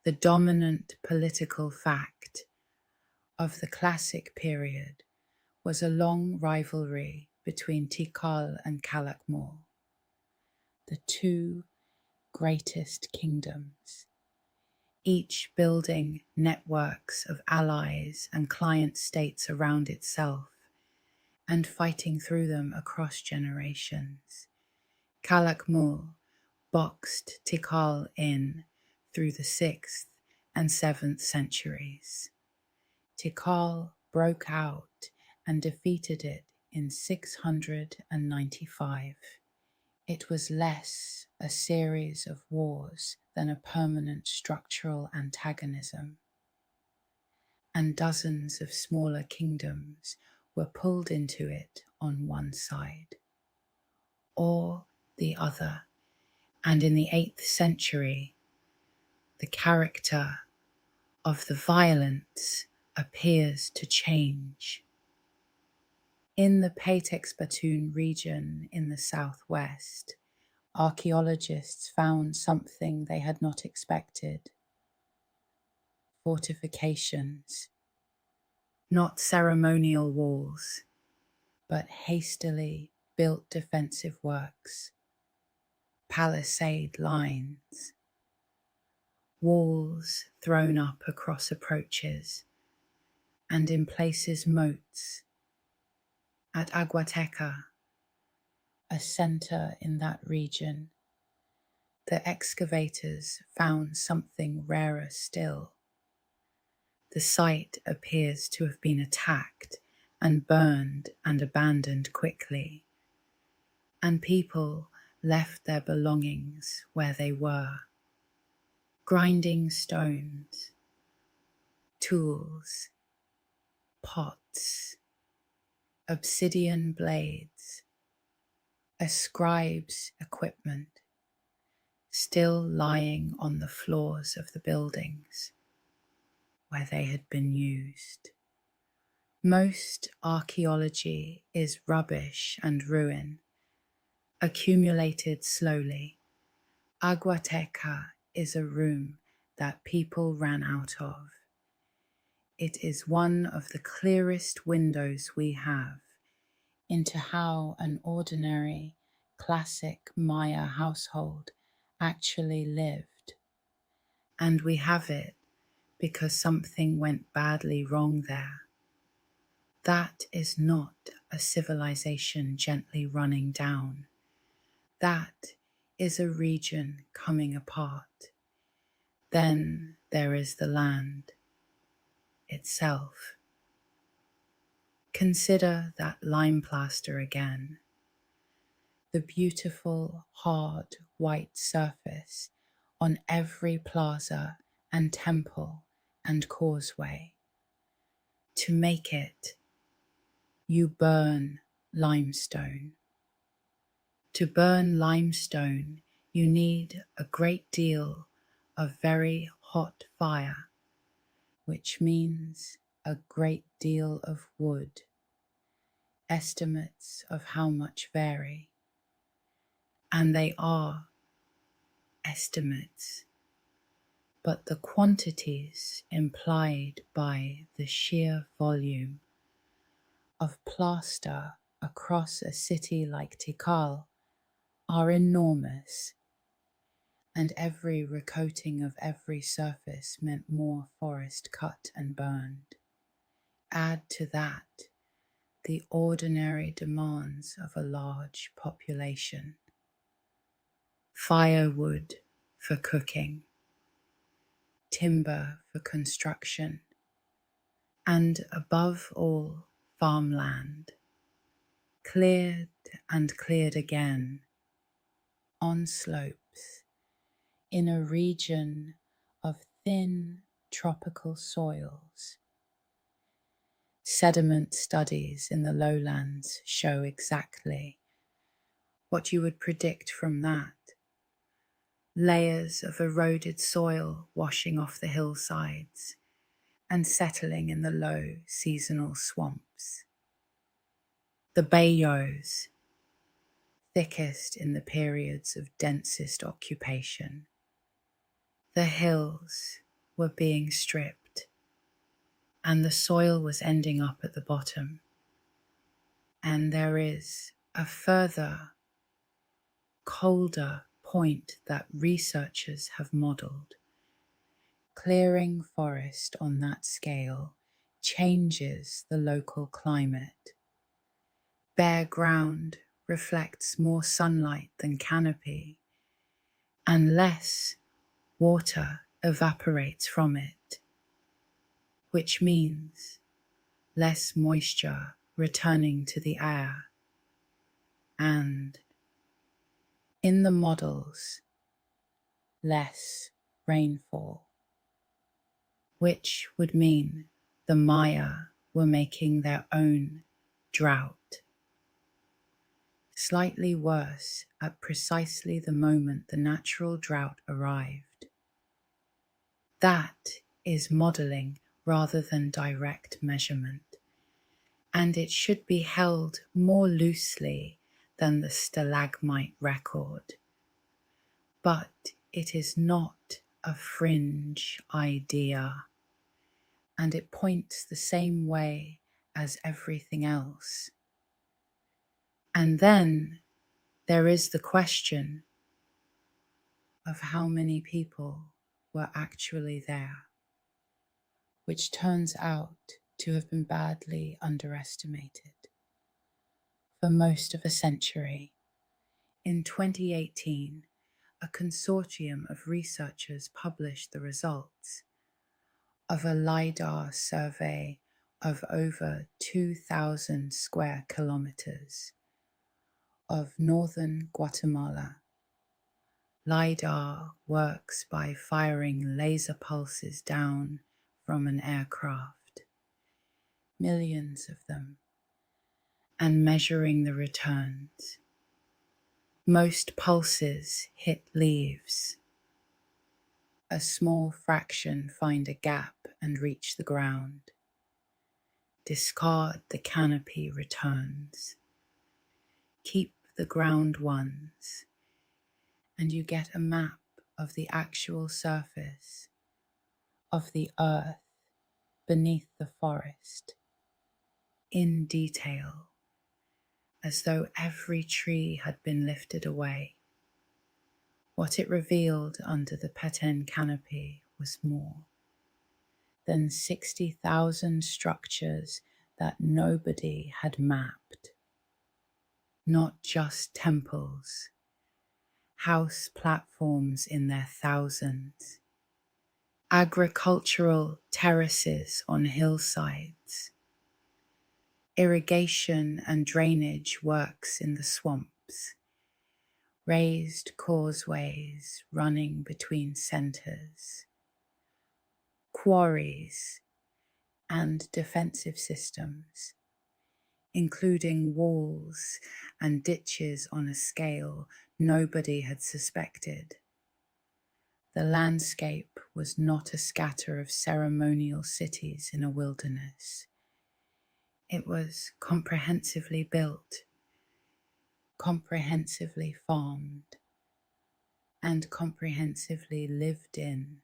The dominant political fact of the classic period was a long rivalry between Tikal and Calakmul, the two greatest kingdoms, each building networks of allies and client states around itself and fighting through them across generations. Calakmul boxed Tikal in through the 6th and 7th centuries. Tikal broke out and defeated it in 695. It was less a series of wars than a permanent structural antagonism, and dozens of smaller kingdoms were pulled into it on one side or the other, and in the 8th century, the character of the violence appears to change. In the Palenque region in the southwest, archaeologists found something they had not expected: fortifications, not ceremonial walls, but hastily built defensive works, palisade lines, walls thrown up across approaches, and in places moats. At Aguateca, a center in that region, the excavators found something rarer still. The site appears to have been attacked and burned and abandoned quickly, and people left their belongings where they were: grinding stones, tools, pots, obsidian blades, a scribe's equipment, still lying on the floors of the buildings where they had been used. Most archaeology is rubbish and ruin, accumulated slowly. Aguateca is a room that people ran out of. it is one of the clearest windows we have into how an ordinary classic Maya household actually lived. And we have it because something went badly wrong there. That is not a civilization gently running down. That is a region coming apart. Then there is the land itself. Consider that lime plaster again. The beautiful, hard, white surface on every plaza and temple and causeway. To make it, you burn limestone. To burn limestone, you need a great deal of very hot fire, which means a great deal of wood. Estimates of how much vary, and they are estimates, but the quantities implied by the sheer volume of plaster across a city like Tikal are enormous, and every recoating of every surface meant more forest cut and burned. Add to that the ordinary demands of a large population. Firewood for cooking, timber for construction, and above all, farmland, cleared and cleared again, on slopes, in a region of thin tropical soils. Sediment studies in the lowlands show exactly what you would predict from that. Layers of eroded soil washing off the hillsides and settling in the low seasonal swamps. The bayous, thickest in the periods of densest occupation. The hills were being stripped, and the soil was ending up at the bottom. And there is a further, colder point that researchers have modelled. Clearing forest on that scale changes the local climate. Bare ground reflects more sunlight than canopy, and less water evaporates from it, which means less moisture returning to the air, and in the models, less rainfall, which would mean the Maya were making their own drought. Slightly worse at precisely the moment the natural drought arrived. That is modelling rather than direct measurement, and it should be held more loosely than the stalagmite record. But it is not a fringe idea, and it points the same way as everything else. And then there is the question of how many people were actually there, which turns out to have been badly underestimated. For most of a century, in 2018, a consortium of researchers published the results of a LiDAR survey of over 2,000 square kilometers of northern Guatemala. LiDAR works by firing laser pulses down from an aircraft, millions of them, and measuring the returns. Most pulses hit leaves. A small fraction find a gap and reach the ground. Discard the canopy returns. Keep the ground ones, and you get a map of the actual surface of the earth beneath the forest, in detail, as though every tree had been lifted away. What it revealed under the Peten canopy was more than 60,000 structures that nobody had mapped. Not just temples, house platforms in their thousands, agricultural terraces on hillsides, irrigation and drainage works in the swamps, raised causeways running between centres, quarries and defensive systems, including walls and ditches on a scale nobody had suspected. The landscape was not a scatter of ceremonial cities in a wilderness. It was comprehensively built, comprehensively farmed, and comprehensively lived in.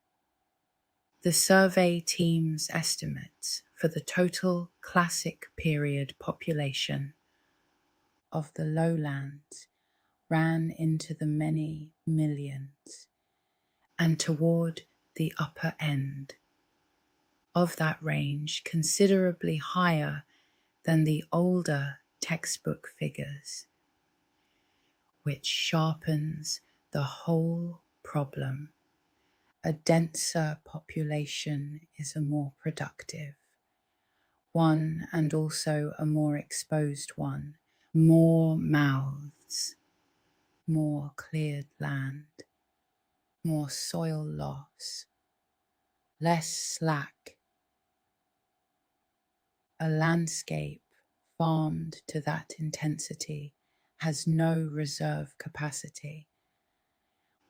The survey team's estimates for the total Classic period population of the lowlands ran into the many millions, and toward the upper end of that range, considerably higher than the older textbook figures, which sharpens the whole problem. A denser population is a more productive one, and also a more exposed one. More mouths, more cleared land, more soil loss, less slack. A landscape farmed to that intensity has no reserve capacity.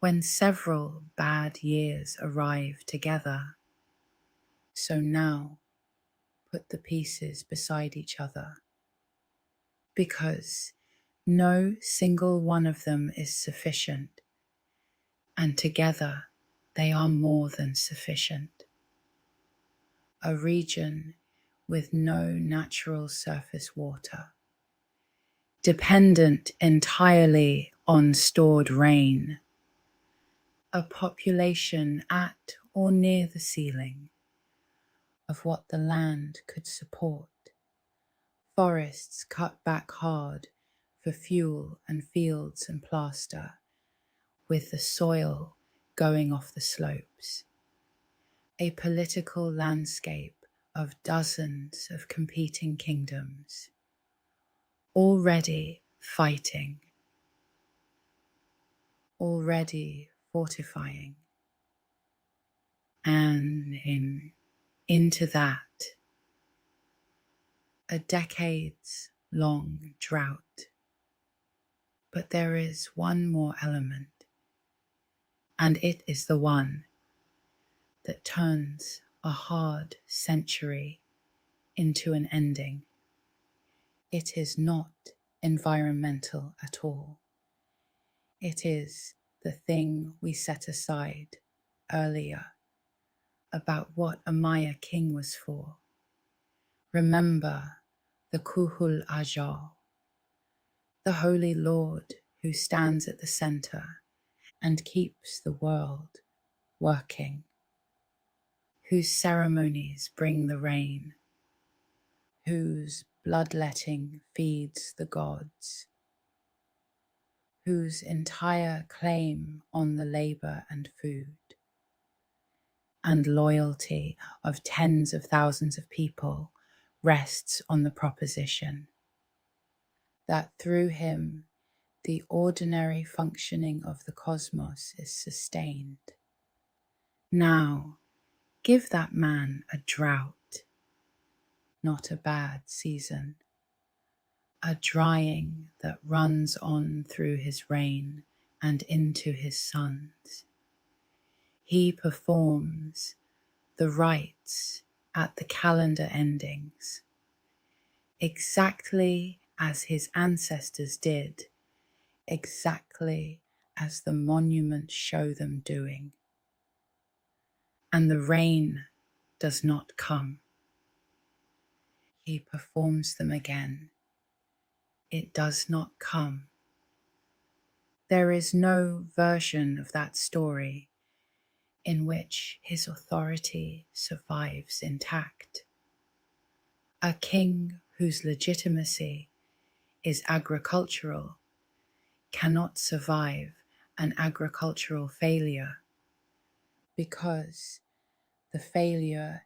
When several bad years arrive together, so now put the pieces beside each other, because no single one of them is sufficient, and together they are more than sufficient. A region with no natural surface water, dependent entirely on stored rain, a population at or near the ceiling of what the land could support, forests cut back hard for fuel and fields and plaster, with the soil going off the slopes, a political landscape of dozens of competing kingdoms, already fighting, already fortifying, and into that, a decades-long drought. But there is one more element, and it is the one that turns a hard century into an ending. It is not environmental at all. It is the thing we set aside earlier about what a Maya king was for. Remember the Kuhul Ajal, the Holy Lord who stands at the center and keeps the world working, whose ceremonies bring the rain, whose bloodletting feeds the gods, whose entire claim on the labor and food and loyalty of tens of thousands of people rests on the proposition that through him the ordinary functioning of the cosmos is sustained. Now, give that man a drought, not a bad season, a drying that runs on through his rain and into his suns. He performs the rites at the calendar endings, exactly as his ancestors did, exactly as the monuments show them doing. And the rain does not come. He performs them again. It does not come. There is no version of that story in which his authority survives intact. A king whose legitimacy is agricultural cannot survive an agricultural failure because the failure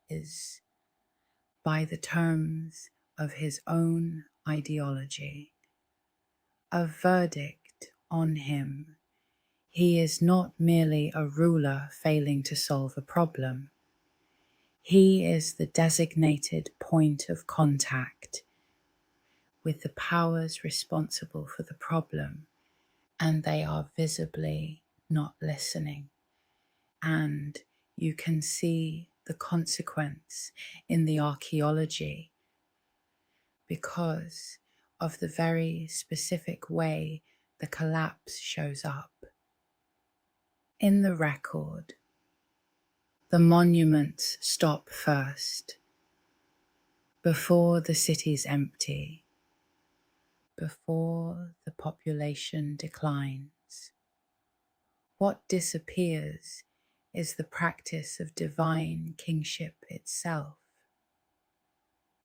is by the terms of his own ideology, a verdict on him. He is not merely a ruler failing to solve a problem. He is the designated point of contact with the powers responsible for the problem, and they are visibly not listening. And you can see the consequence in the archaeology because of the very specific way the collapse shows up. In the record, the monuments stop first, before the city's empty, before the population declines. What disappears is the practice of divine kingship itself,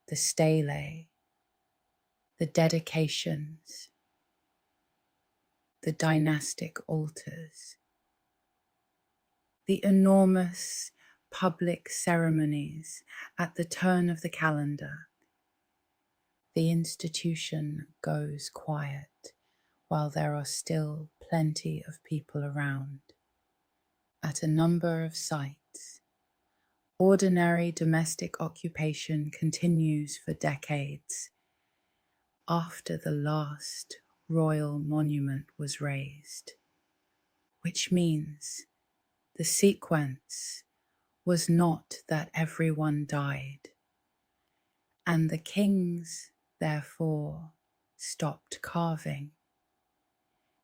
the stelae, the dedications, the dynastic altars, the enormous public ceremonies at the turn of the calendar. The institution goes quiet while there are still plenty of people around. At a number of sites, ordinary domestic occupation continues for decades after the last royal monument was raised, which means the sequence was not that everyone died, and the kings, therefore, stopped carving.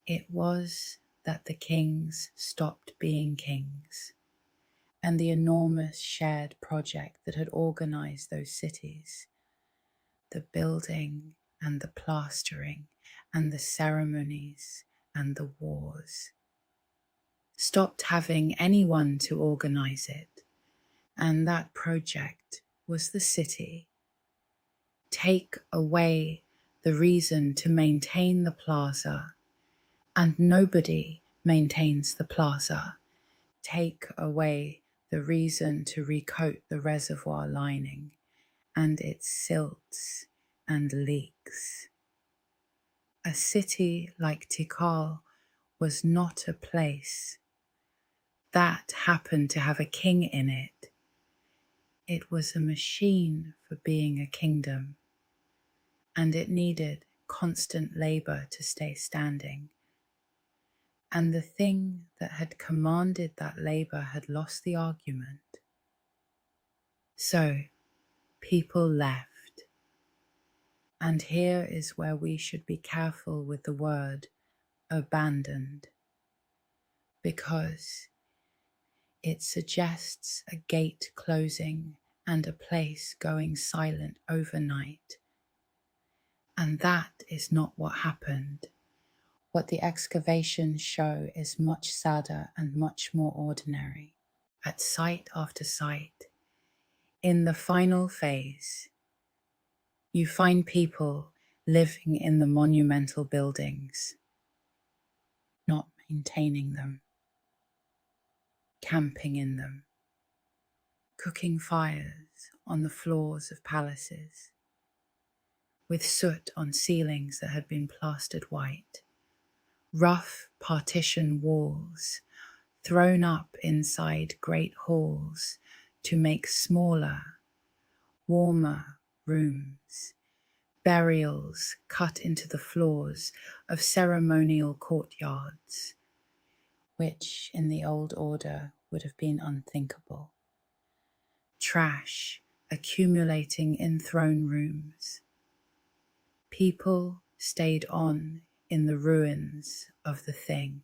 It was that the kings stopped being kings, and the enormous shared project that had organized those cities, the building and the plastering and the ceremonies and the wars, stopped having anyone to organize it, and that project was the city. Take away the reason to maintain the plaza, and nobody maintains the plaza. Take away the reason to recoat the reservoir lining, and it silts and leaks. A city like Tikal was not a place that happened to have a king in it. It was a machine for being a kingdom, and it needed constant labor to stay standing. And the thing that had commanded that labor had lost the argument. So people left. And here is where we should be careful with the word abandoned, because it suggests a gate closing and a place going silent overnight. And that is not what happened. What the excavations show is much sadder and much more ordinary. At site after site, in the final phase, you find people living in the monumental buildings, not maintaining them, camping in them, cooking fires on the floors of palaces, with soot on ceilings that had been plastered white, rough partition walls thrown up inside great halls to make smaller, warmer rooms, burials cut into the floors of ceremonial courtyards, which in the old order would have been unthinkable. Trash accumulating in throne rooms. People stayed on in the ruins of the thing,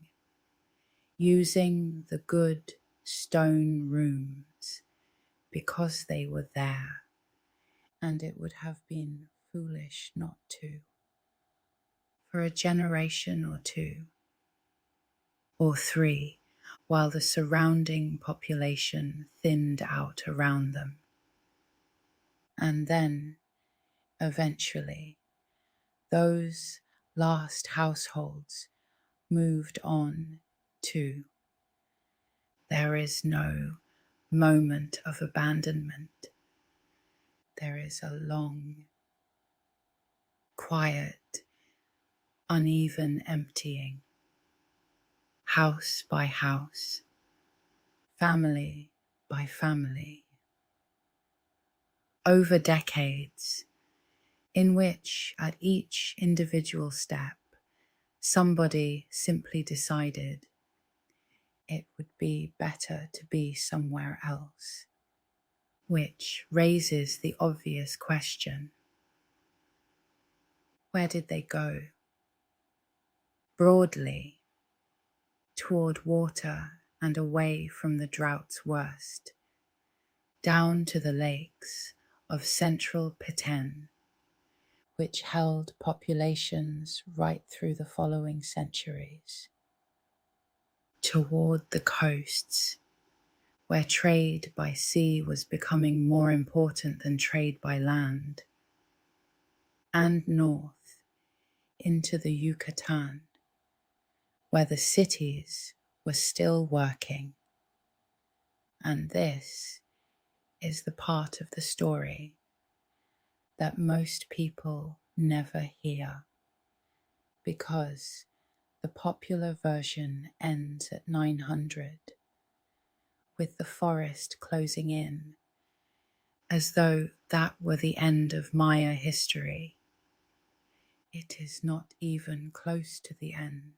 using the good stone rooms because they were there, and it would have been foolish not to. For a generation or two, or three, while the surrounding population thinned out around them. And then, eventually, those last households moved on too. There is no moment of abandonment. There is a long, quiet, uneven emptying, house by house, family by family, over decades, in which at each individual step, somebody simply decided it would be better to be somewhere else, which raises the obvious question: where did they go? Broadly, toward water and away from the drought's worst, down to the lakes of central Petén, which held populations right through the following centuries, toward the coasts, where trade by sea was becoming more important than trade by land, and north into the Yucatan, where the cities were still working. And this is the part of the story that most people never hear, because the popular version ends at 900, with the forest closing in, as though that were the end of Maya history. It is not even close to the end.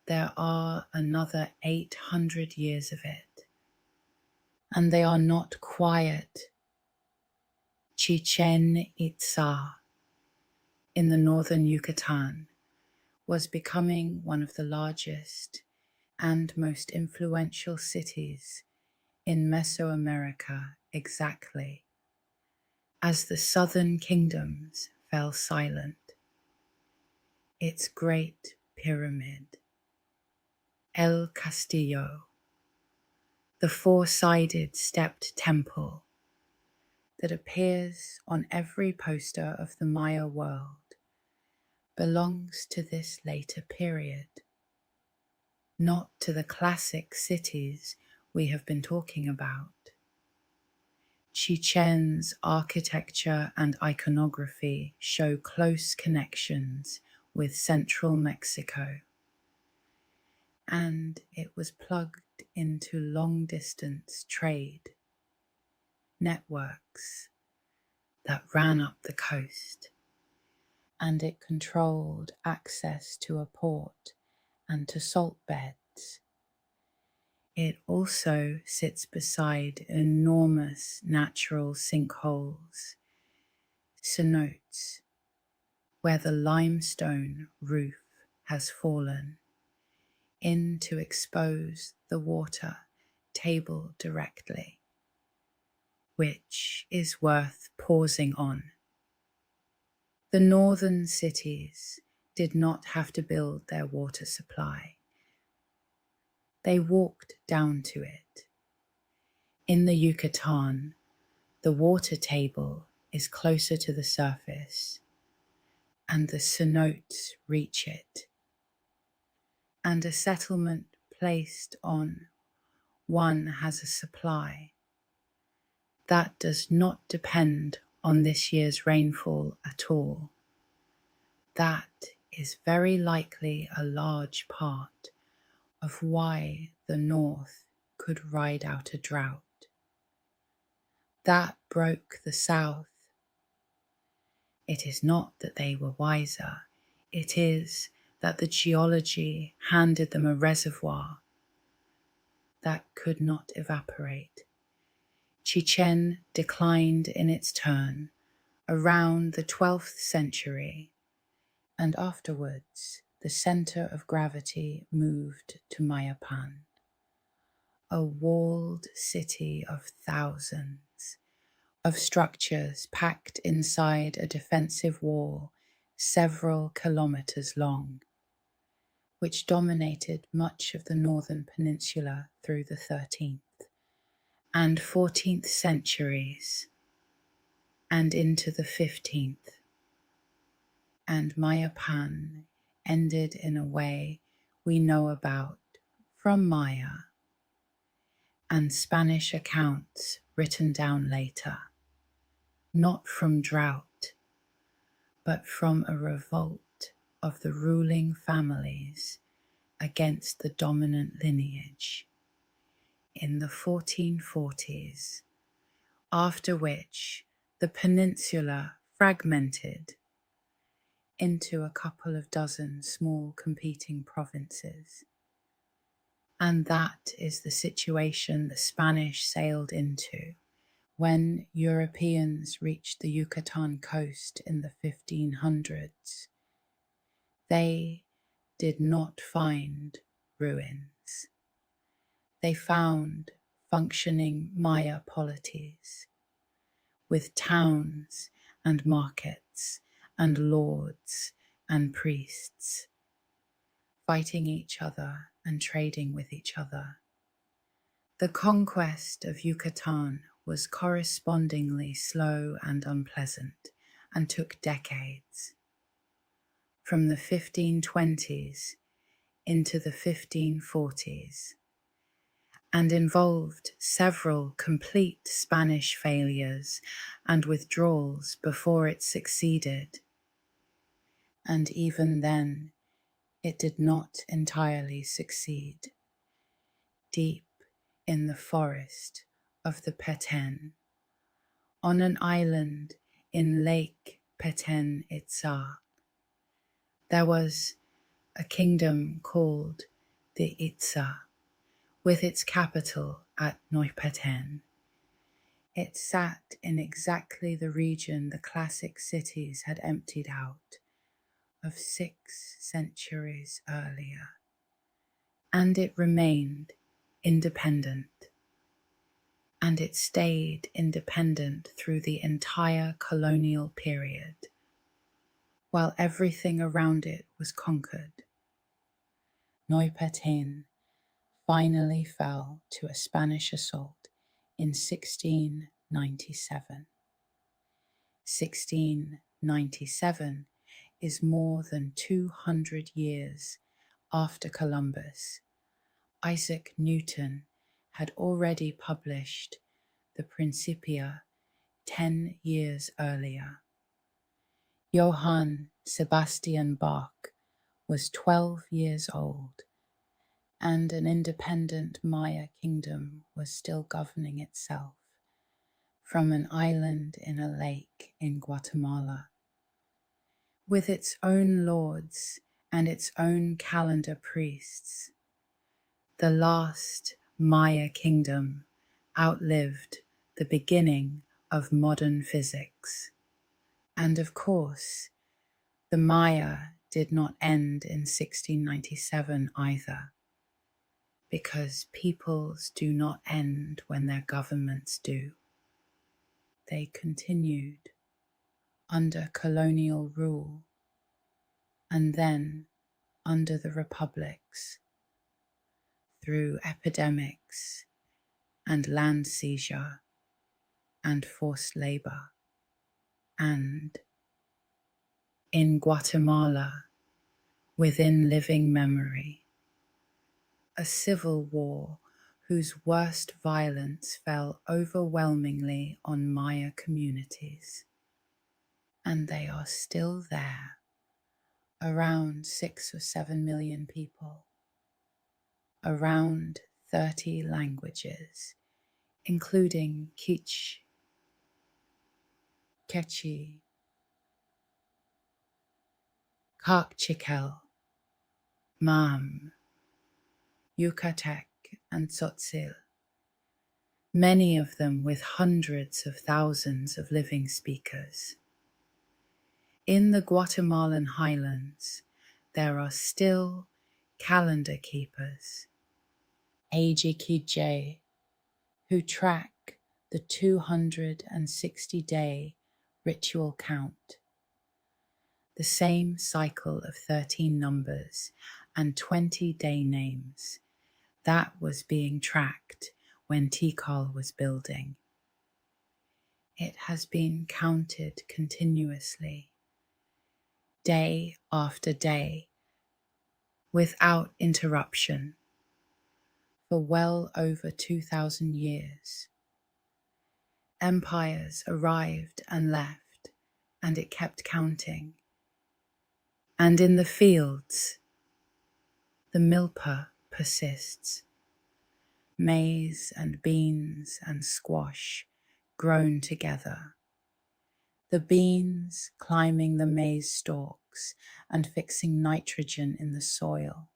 There are another 800 years of it, and they are not quiet. Chichen Itza in the northern Yucatan was becoming one of the largest and most influential cities in Mesoamerica, exactly as the southern kingdoms fell silent. Its great pyramid, El Castillo, the four-sided stepped temple that appears on every poster of the Maya world, belongs to this later period, not to the classic cities we have been talking about. Chichen's architecture and iconography show close connections with central Mexico, and it was plugged into long-distance trade networks that ran up the coast, and it controlled access to a port and to salt beds. It also sits beside enormous natural sinkholes, cenotes, where the limestone roof has fallen in to expose the water table directly, which is worth pausing on. The northern cities did not have to build their water supply. They walked down to it. In the Yucatan, the water table is closer to the surface, and the cenotes reach it. And a settlement placed on one has a supply that does not depend on this year's rainfall at all. That is very likely a large part of why the North could ride out a drought. That broke the South. It is not that they were wiser, it is that the geology handed them a reservoir that could not evaporate. Chichen declined in its turn around the 12th century, and afterwards the center of gravity moved to Mayapan, a walled city of thousands, of structures packed inside a defensive wall several kilometers long, which dominated much of the northern peninsula through the 13th and 14th centuries and into the 15th. And Mayapan ended in a way we know about from Maya and Spanish accounts written down later, not from drought, but from a revolt of the ruling families against the dominant lineage in the 1440s, after which the peninsula fragmented into a couple of dozen small competing provinces. And that is the situation the Spanish sailed into when Europeans reached the Yucatan coast in the 1500s. They did not find ruins. They found functioning Maya polities with towns and markets and lords and priests fighting each other and trading with each other. The conquest of Yucatan was correspondingly slow and unpleasant and took decades, from the 1520s into the 1540s, and involved several complete Spanish failures and withdrawals before it succeeded. And even then, it did not entirely succeed. Deep in the forest of the Petén, on an island in Lake Petén Itzá, there was a kingdom called the Itzá, with its capital at Noypetén. It sat in exactly the region the classic cities had emptied out of 6 centuries earlier, and it remained independent. And it stayed independent through the entire colonial period, while everything around it was conquered. Noypetén finally fell to a Spanish assault in 1697. 1697 is more than 200 years after Columbus. Isaac Newton had already published the Principia 10 years earlier. Johann Sebastian Bach was 12 years old, and an independent Maya kingdom was still governing itself from an island in a lake in Guatemala, with its own lords and its own calendar priests. The last Maya kingdom outlived the beginning of modern physics. And of course, the Maya did not end in 1697 either, because peoples do not end when their governments do. They continued under colonial rule, and then under the republics, through epidemics and land seizure and forced labor, and in Guatemala, within living memory, a civil war whose worst violence fell overwhelmingly on Maya communities. And they are still there, around 6 or 7 million people, around 30 languages, including Quechua, Tikal, Mam, Yucatec, and Tzotzil, many of them with hundreds of thousands of living speakers. In the Guatemalan highlands, there are still calendar keepers, Ajikij, who track the 260-day ritual count, the same cycle of 13 numbers and 20 day names that was being tracked when Tikal was building. It has been counted continuously, day after day, without interruption, for well over 2,000 years. Empires arrived and left, and it kept counting. And in the fields, the milpa persists. Maize and beans and squash grown together. The beans climbing the maize stalks and fixing nitrogen in the soil.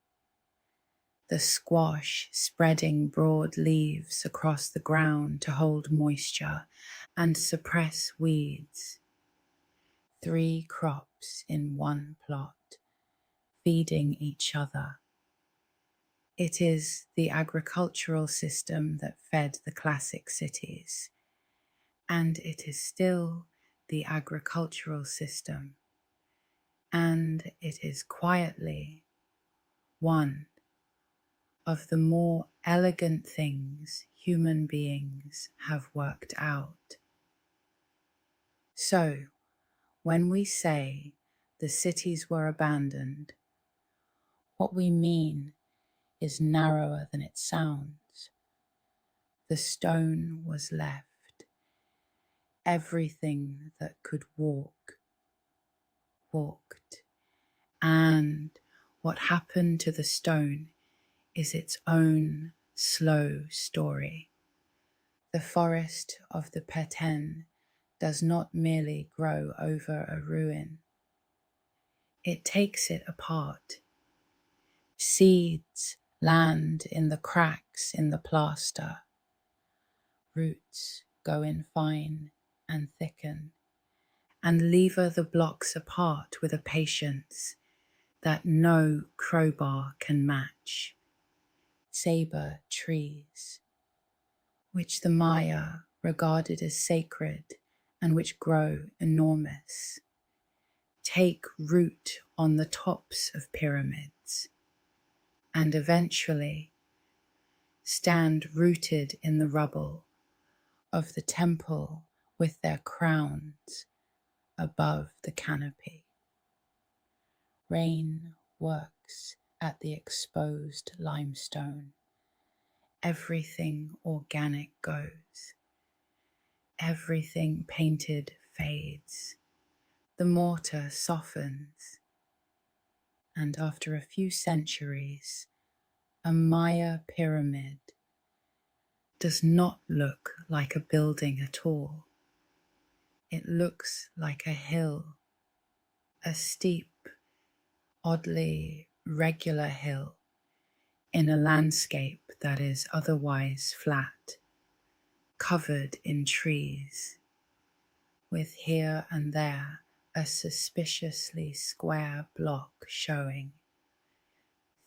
The squash spreading broad leaves across the ground to hold moisture and suppress weeds. 3 crops in one plot, feeding each other. It is the agricultural system that fed the classic cities, and it is still the agricultural system, and it is quietly one of the more elegant things human beings have worked out. So, when we say the cities were abandoned, what we mean is narrower than it sounds. The stone was left. Everything that could walk, walked. And what happened to the stone is its own slow story. The forest of the Petén does not merely grow over a ruin. It takes it apart. Seeds land in the cracks in the plaster. Roots go in fine and thicken, and lever the blocks apart with a patience that no crowbar can match. Sabre trees, which the Maya regarded as sacred and which grow enormous, take root on the tops of pyramids, and eventually stand rooted in the rubble of the temple with their crowns above the canopy. Rain works at the exposed limestone. Everything organic goes. Everything painted fades. The mortar softens. And after a few centuries, a Maya pyramid does not look like a building at all. It looks like a hill, a steep, oddly regular hill in a landscape that is otherwise flat, covered in trees, with here and there a suspiciously square block showing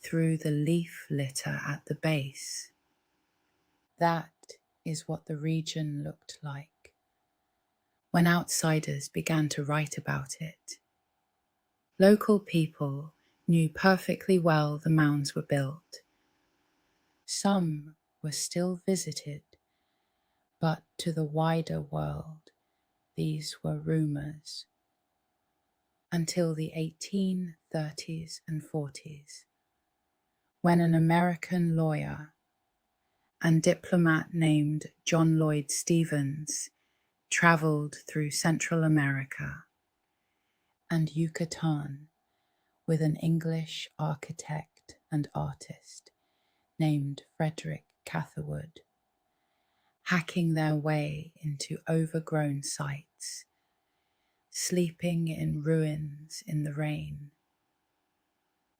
through the leaf litter at the base. That is what the region looked like when outsiders began to write about it. Local people knew perfectly well the mounds were built. Some were still visited, but to the wider world, these were rumors. Until the 1830s and 40s, when an American lawyer and diplomat named John Lloyd Stevens traveled through Central America and Yucatan with an English architect and artist named Frederick Catherwood, hacking their way into overgrown sites, sleeping in ruins in the rain.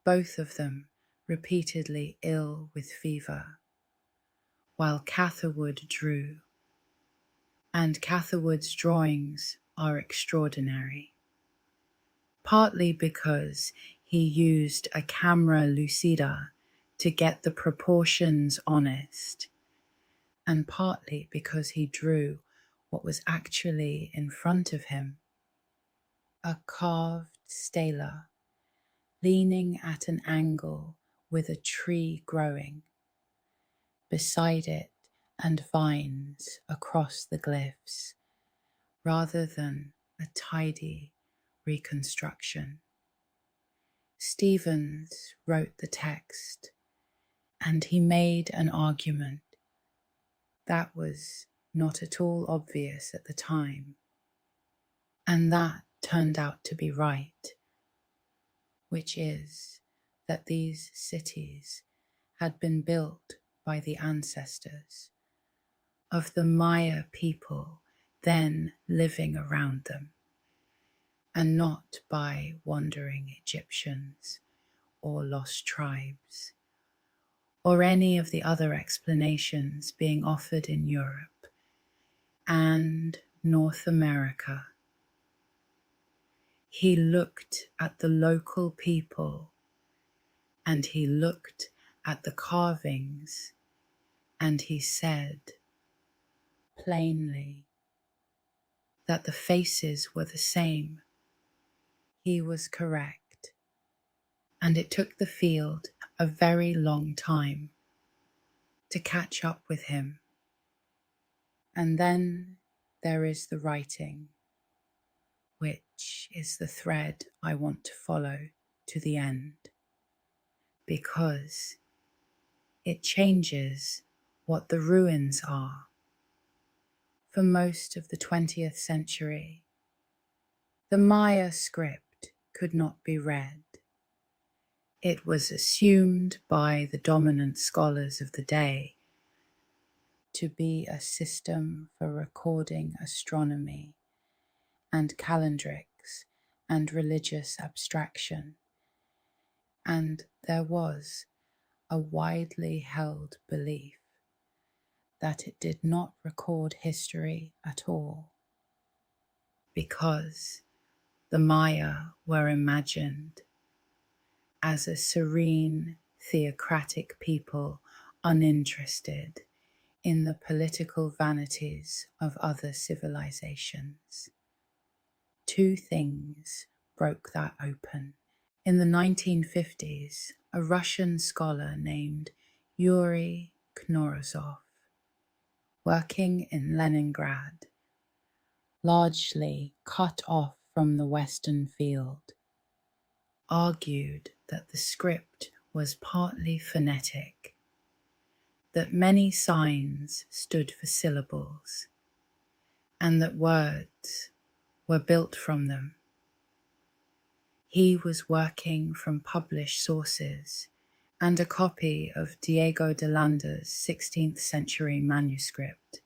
Both of them repeatedly ill with fever, while Catherwood drew, and Catherwood's drawings are extraordinary, partly because he used a camera lucida to get the proportions honest, and partly because he drew what was actually in front of him, a carved stela leaning at an angle with a tree growing beside it and vines across the glyphs, rather than a tidy reconstruction. Stevens wrote the text, and he made an argument that was not at all obvious at the time, and that turned out to be right, which is that these cities had been built by the ancestors of the Maya people then living around them, and not by wandering Egyptians or lost tribes, or any of the other explanations being offered in Europe and North America. He looked at the local people, and he looked at the carvings, and he said plainly that the faces were the same. He was correct, and it took the field a very long time to catch up with him. And then there is the writing, which is the thread I want to follow to the end, because it changes what the ruins are. For most of the 20th century, the Maya script could not be read. It was assumed by the dominant scholars of the day to be a system for recording astronomy and calendrics and religious abstraction, and there was a widely held belief that it did not record history at all, because the Maya were imagined as a serene, theocratic people uninterested in the political vanities of other civilizations. Two things broke that open. In the 1950s, a Russian scholar named Yuri Knorozov, working in Leningrad, largely cut off from the Western field, argued that the script was partly phonetic, that many signs stood for syllables, and that words were built from them. He was working from published sources and a copy of Diego de Landa's 16th century manuscript,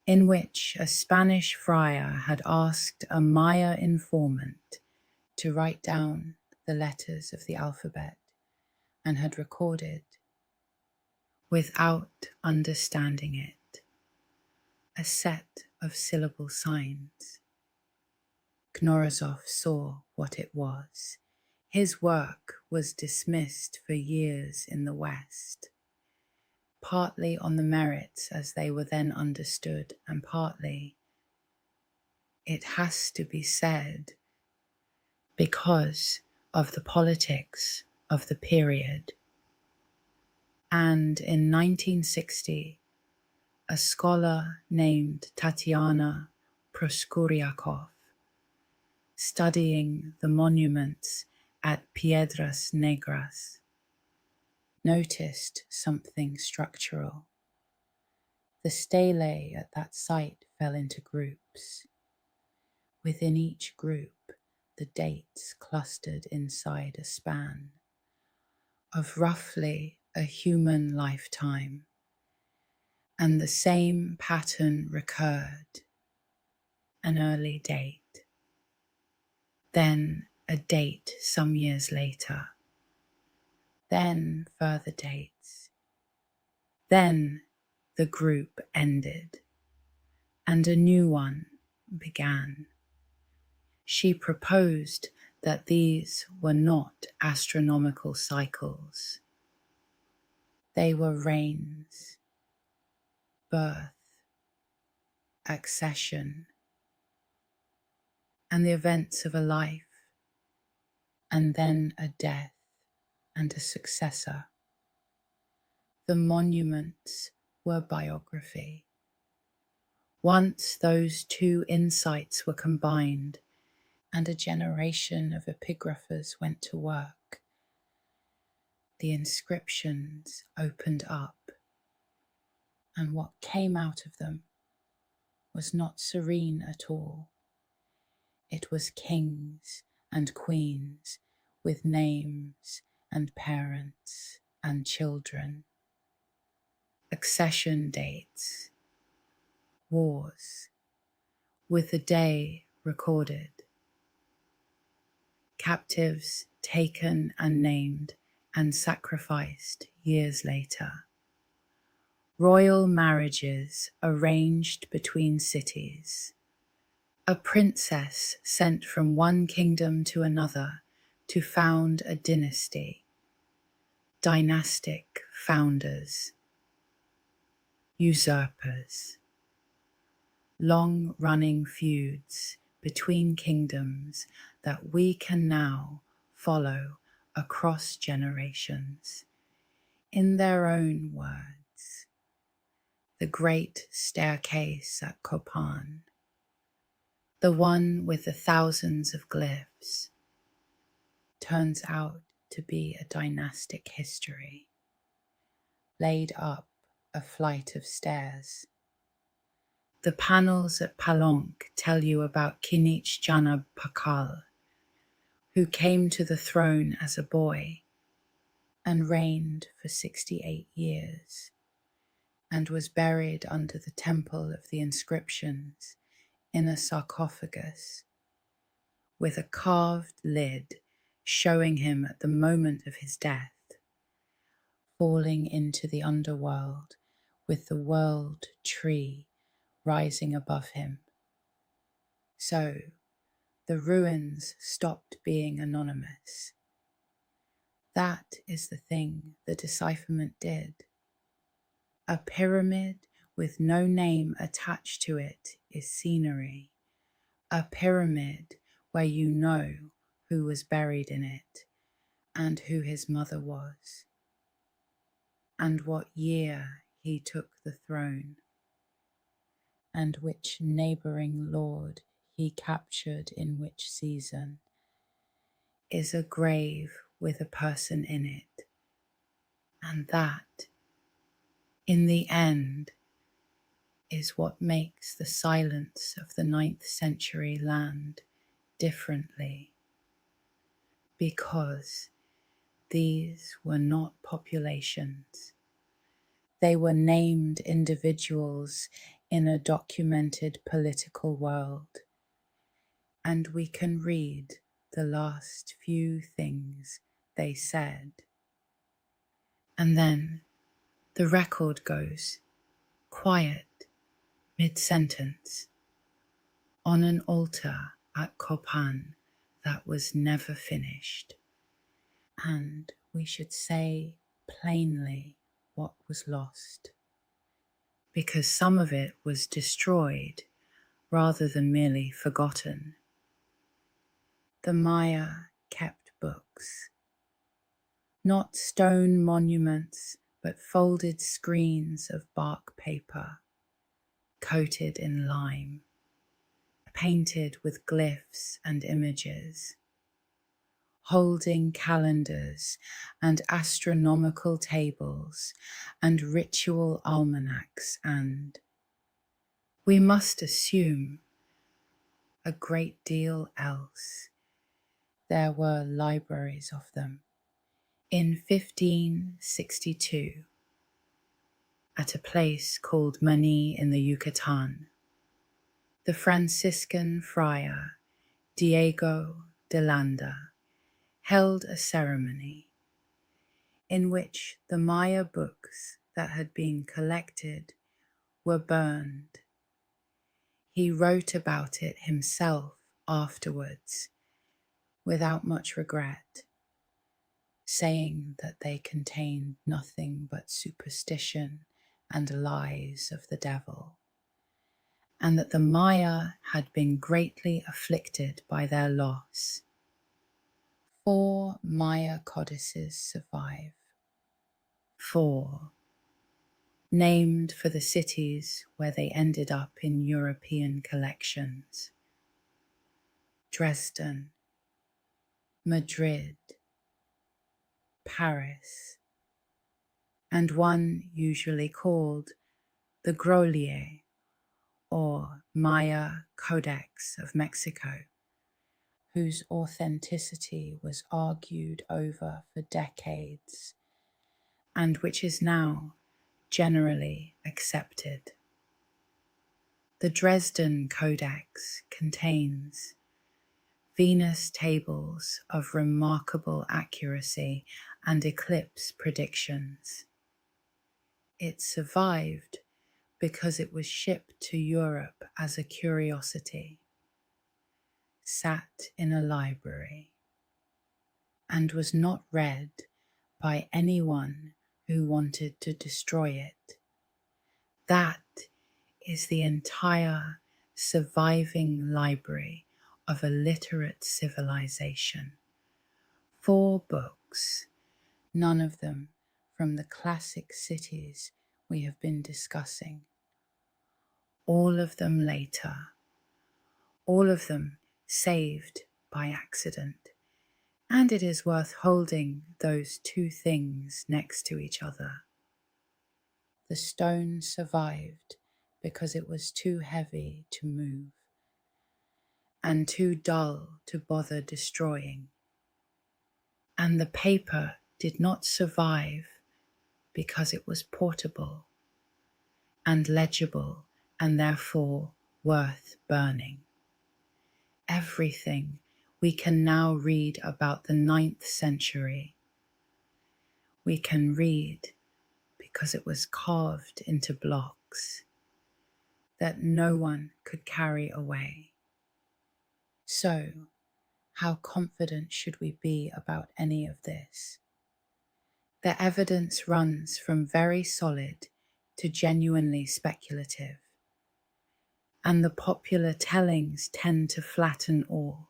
in which a Spanish friar had asked a Maya informant to write down the letters of the alphabet and had recorded, without understanding it, a set of syllable signs. Knorozov saw what it was. His work was dismissed for years in the West, partly on the merits as they were then understood, and partly, it has to be said, because of the politics of the period. And in 1960, a scholar named Tatiana Proskuryakov, studying the monuments at Piedras Negras, noticed something structural. The stelae at that site fell into groups. Within each group, the dates clustered inside a span of roughly a human lifetime, and the same pattern recurred: an early date, then a date some years later, then further dates. Then the group ended, and a new one began. She proposed that these were not astronomical cycles. They were reigns. birth, accession, and the events of a life, and then a death and a successor. The monuments were biography. Once those two insights were combined and a generation of epigraphers went to work, the inscriptions opened up, and what came out of them was not serene at all. It was kings and queens with names and parents and children, accession dates, wars, with the day recorded, captives taken and named and sacrificed years later, royal marriages arranged between cities, a princess sent from one kingdom to another to found a dynasty, dynastic founders, usurpers, long-running feuds between kingdoms that we can now follow across generations. In their own words, the great staircase at Copán, the one with the thousands of glyphs, turns out to be a dynastic history, laid up a flight of stairs. The panels at Palenque tell you about Kinich Janab Pakal, who came to the throne as a boy and reigned for 68 years, and was buried under the Temple of the Inscriptions in a sarcophagus, with a carved lid showing him at the moment of his death, falling into the underworld with the world tree rising above him. So the ruins stopped being anonymous. That is the thing the decipherment did. A pyramid with no name attached to it is scenery. A pyramid where you know who was buried in it and who his mother was, and what year he took the throne, and which neighboring lord he captured in which season, is a grave with a person in it. And that, in the end, is what makes the silence of the 9th century land differently, because these were not populations. They were named individuals in a documented political world, and we can read the last few things they said. And then the record goes quiet mid-sentence on an altar at Copán that was never finished. And we should say plainly what was lost, because some of it was destroyed rather than merely forgotten. The Maya kept books, not stone monuments, but folded screens of bark paper, coated in lime, painted with glyphs and images, holding calendars and astronomical tables and ritual almanacs and, we must assume, a great deal else. There were libraries of them. In 1562, at a place called Mani in the Yucatan, the Franciscan friar Diego de Landa held a ceremony in which the Maya books that had been collected were burned. He wrote about it himself afterwards, without much regret, saying that they contained nothing but superstition and lies of the devil, and that the Maya had been greatly afflicted by their loss. 4 Maya codices survive. 4, named for the cities where they ended up in European collections: Dresden, Madrid, Paris, and one usually called the Grolier, or Maya Codex of Mexico, whose authenticity was argued over for decades and which is now generally accepted. The Dresden Codex contains Venus tables of remarkable accuracy and eclipse predictions. It survived because it was shipped to Europe as a curiosity, sat in a library, and was not read by anyone who wanted to destroy it. That is the entire surviving library of a literate civilization. 4 books, none of them from the classic cities we have been discussing. All of them later, all of them saved by accident. And it is worth holding those 2 things next to each other. The stone survived because it was too heavy to move and too dull to bother destroying. And the paper did not survive because it was portable and legible and therefore worth burning. Everything we can now read about the 9th century, we can read because it was carved into blocks that no one could carry away. So, how confident should we be about any of this? The evidence runs from very solid to genuinely speculative, and the popular tellings tend to flatten all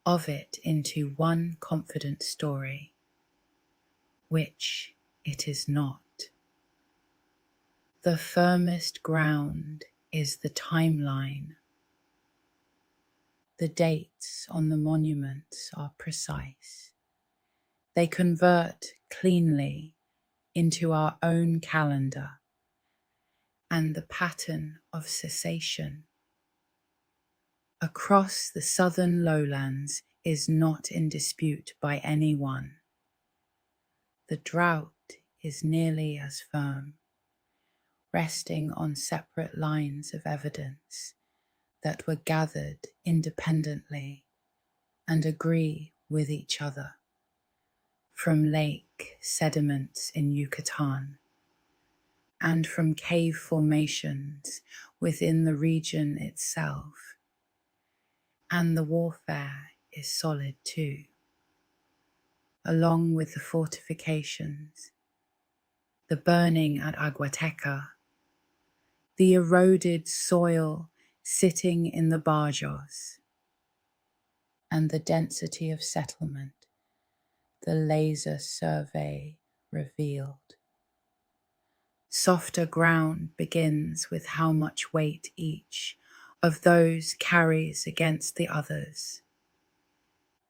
of it into one confident story, which it is not. The firmest ground is the timeline. The dates on the monuments are precise. They convert cleanly into our own calendar, and the pattern of cessation across the southern lowlands is not in dispute by anyone. The drought is nearly as firm, resting on separate lines of evidence that were gathered independently and agree with each other, from lake sediments in Yucatan and from cave formations within the region itself. And the warfare is solid too, along with the fortifications, the burning at Aguateca, the eroded soil sitting in the barrios, and the density of settlement the laser survey revealed. Softer ground begins with how much weight each of those carries against the others.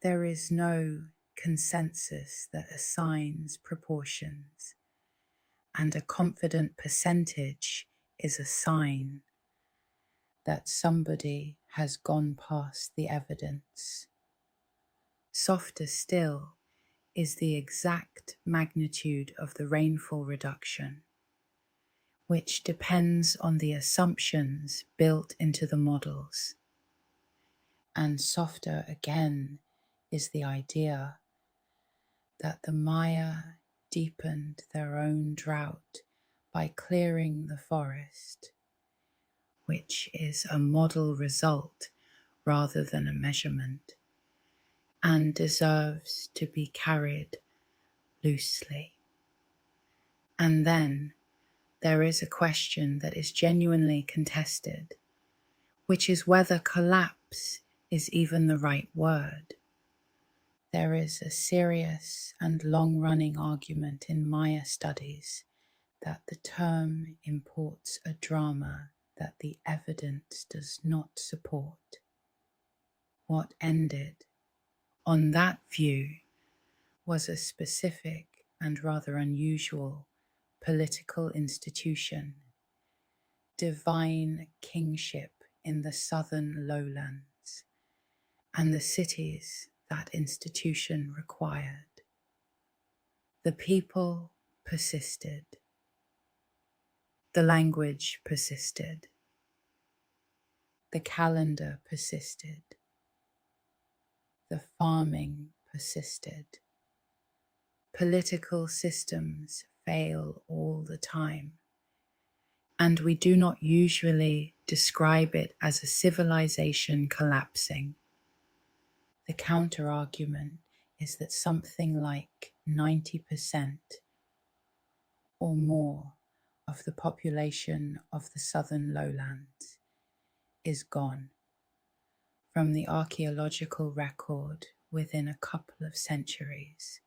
There is no consensus that assigns proportions, and a confident percentage is a sign that somebody has gone past the evidence. Softer still is the exact magnitude of the rainfall reduction, which depends on the assumptions built into the models. And softer again is the idea that the Maya deepened their own drought by clearing the forest, which is a model result rather than a measurement, and deserves to be carried loosely. And then there is a question that is genuinely contested, which is whether collapse is even the right word. There is a serious and long-running argument in Maya studies that the term imports a drama that the evidence does not support. What ended on that view was a specific and rather unusual political institution, divine kingship in the southern lowlands, and the cities that institution required. The people persisted. The language persisted. The calendar persisted. The farming persisted. Political systems fail all the time, and we do not usually describe it as a civilization collapsing. The counter-argument is that something like 90% or more of the population of the southern lowlands is gone from the archaeological record within a couple of centuries,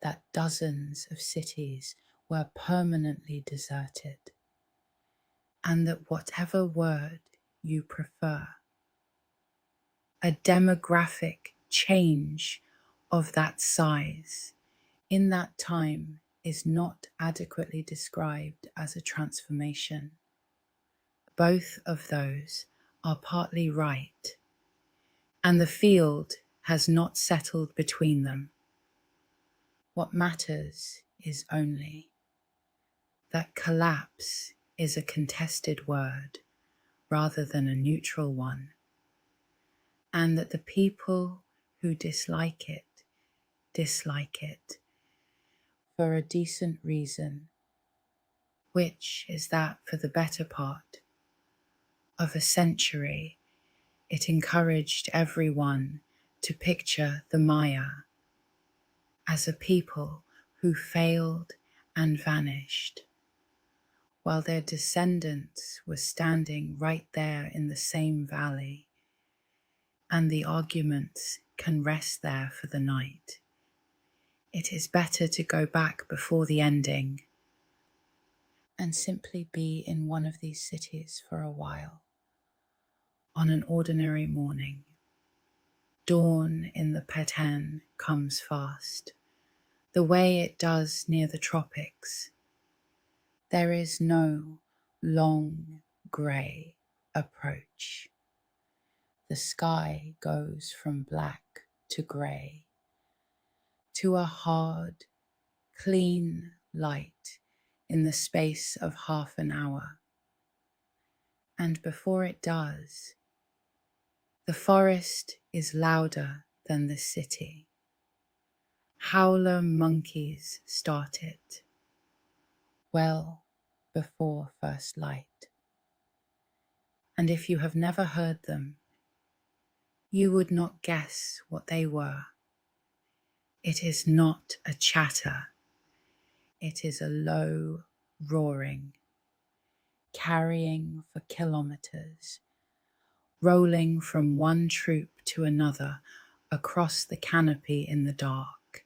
that dozens of cities were permanently deserted, and that whatever word you prefer, a demographic change of that size in that time is not adequately described as a transformation. Both of those are partly right, and the field has not settled between them. What matters is only that collapse is a contested word rather than a neutral one, and that the people who dislike it for a decent reason, which is that for the better part of a century, it encouraged everyone to picture the Maya as a people who failed and vanished, while their descendants were standing right there in the same valley, and the arguments can rest there for the night. It is better to go back before the ending and simply be in one of these cities for a while. On an ordinary morning, dawn in the Copán comes fast, the way it does near the tropics. There is no long grey approach. The sky goes from black to grey to a hard, clean light in the space of half an hour. And before it does, the forest is louder than the city. Howler monkeys start it, well before first light. And if you have never heard them, you would not guess what they were. It is not a chatter. It is a low roaring, carrying for kilometers, rolling from one troop to another across the canopy in the dark.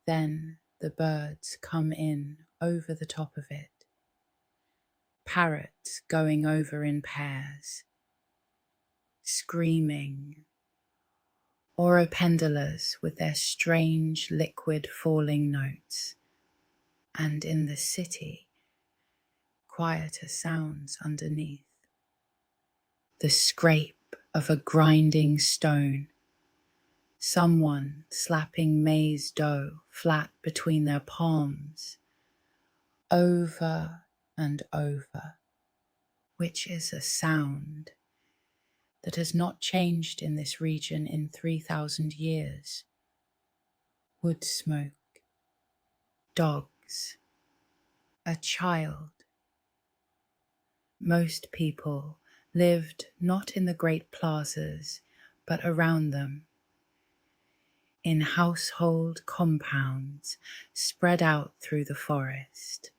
Then the birds come in over the top of it, parrots going over in pairs, screaming, oropendulas with their strange liquid falling notes, and in the city, quieter sounds underneath. The scrape of a grinding stone, someone slapping maize dough flat between their palms, over and over, which is a sound that has not changed in this region in 3,000 years. Wood smoke, dogs, a child. Most people lived not in the great plazas, but around them, in household compounds spread out through the forest,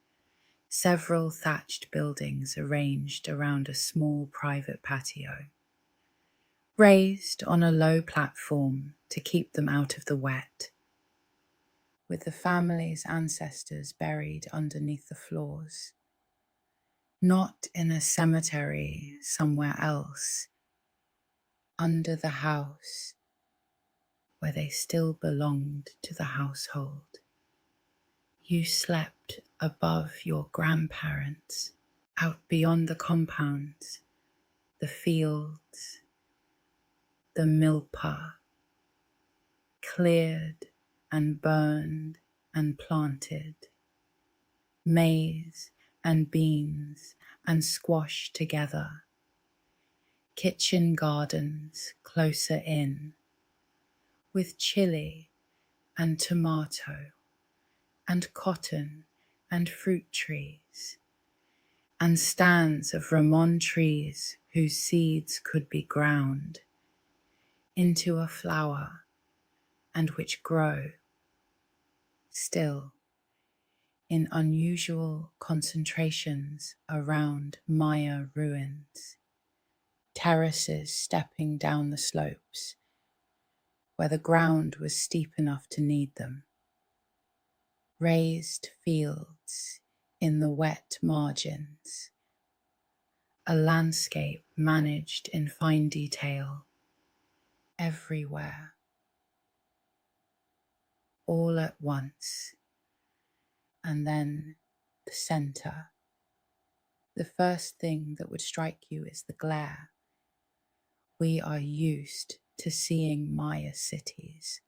several thatched buildings arranged around a small private patio, raised on a low platform to keep them out of the wet, with the family's ancestors buried underneath the floors, not in a cemetery somewhere else, under the house where they still belonged to the household. You slept above your grandparents, out beyond the compounds, the fields, the milpa, cleared and burned and planted, maize and beans and squash together, kitchen gardens closer in, with chili and tomato and cotton and fruit trees, and stands of Ramon trees whose seeds could be ground into a flower and which grow still in unusual concentrations around Maya ruins, terraces stepping down the slopes where the ground was steep enough to need them, raised fields in the wet margins, a landscape managed in fine detail everywhere, all at once, and then the center. The first thing that would strike you is the glare. We are used to seeing Maya cities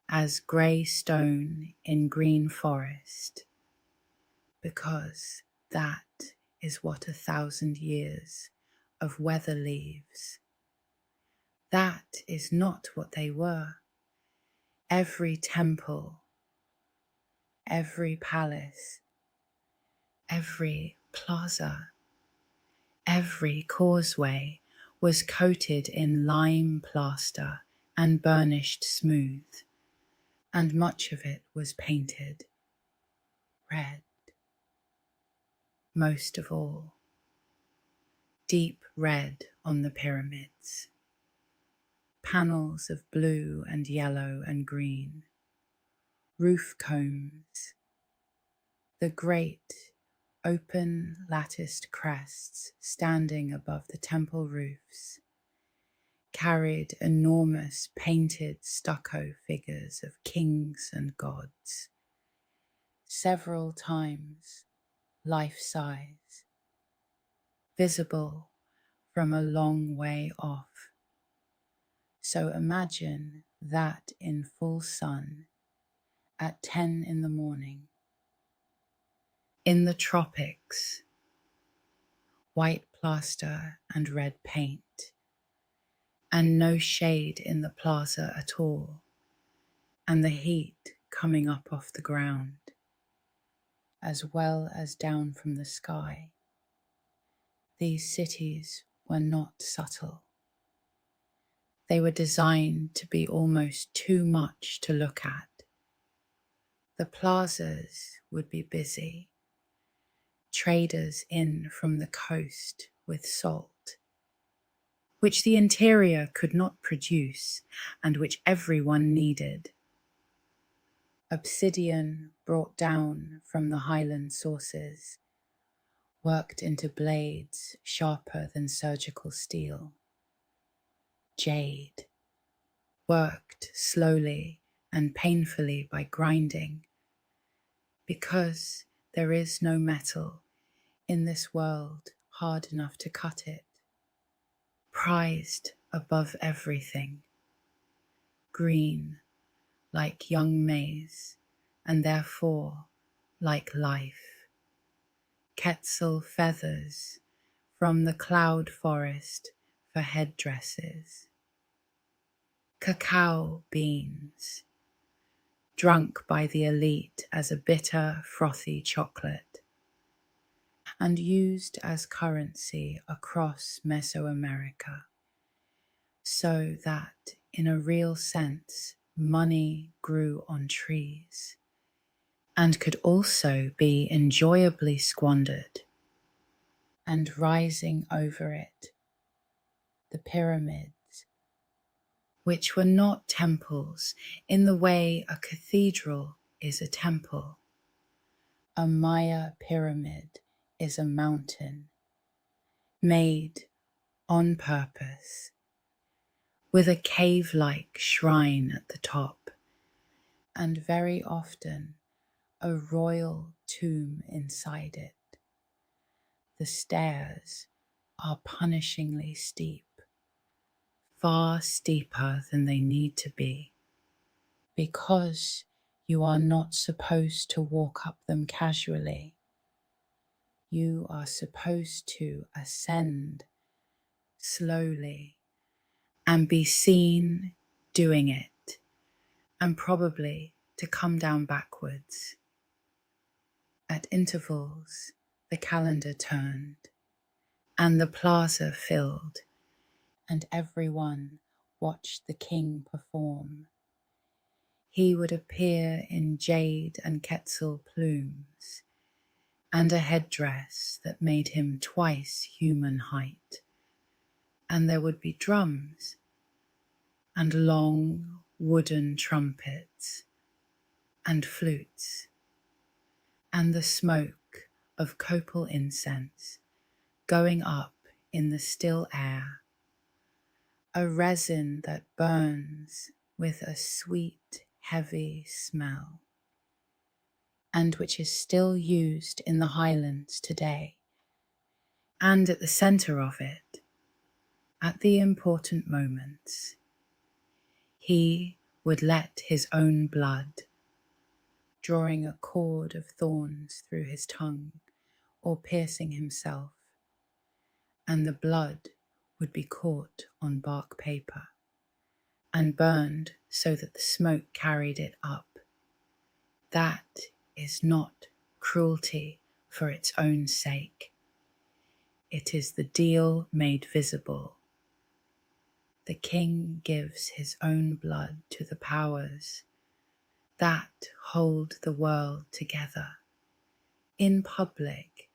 as grey stone in green forest, because that is what 1,000 years of weather leaves. That is not what they were. Every temple, every palace, every plaza, every causeway was coated in lime plaster and burnished smooth, and much of it was painted red. Most of all, deep red on the pyramids, panels of blue and yellow and green, roof combs, the great open latticed crests standing above the temple roofs carried enormous painted stucco figures of kings and gods, several times life-size, visible from a long way off. So imagine that in full sun at 10 in the morning, in the tropics, white plaster and red paint, and no shade in the plaza at all, and the heat coming up off the ground, as well as down from the sky. These cities were not subtle. They were designed to be almost too much to look at. The plazas would be busy, traders in from the coast with salt, which the interior could not produce and which everyone needed. Obsidian brought down from the highland sources, worked into blades sharper than surgical steel. Jade, worked slowly and painfully by grinding, because there is no metal in this world hard enough to cut it. Prized above everything, green like young maize, and therefore like life. Quetzal feathers from the cloud forest for headdresses. Cacao beans, drunk by the elite as a bitter, frothy chocolate, and used as currency across Mesoamerica, so that, in a real sense, money grew on trees, and could also be enjoyably squandered. And rising over it, the pyramids, which were not temples in the way a cathedral is a temple. A Maya pyramid is a mountain made on purpose, with a cave-like shrine at the top, and very often a royal tomb inside it. The stairs are punishingly steep, far steeper than they need to be, because you are not supposed to walk up them casually. You are supposed to ascend slowly and be seen doing it, and probably to come down backwards. At intervals, the calendar turned, and the plaza filled, and everyone watched the king perform. He would appear in jade and quetzal plumes, and a headdress that made him twice human height, and there would be drums and long wooden trumpets and flutes, and the smoke of copal incense going up in the still air, a resin that burns with a sweet, heavy smell, and which is still used in the highlands today. And at the centre of it, at the important moments, he would let his own blood, drawing a cord of thorns through his tongue or piercing himself, and the blood would be caught on bark paper and burned so that the smoke carried it up. That is not cruelty for its own sake. It is the deal made visible. The king gives his own blood to the powers that hold the world together, in public,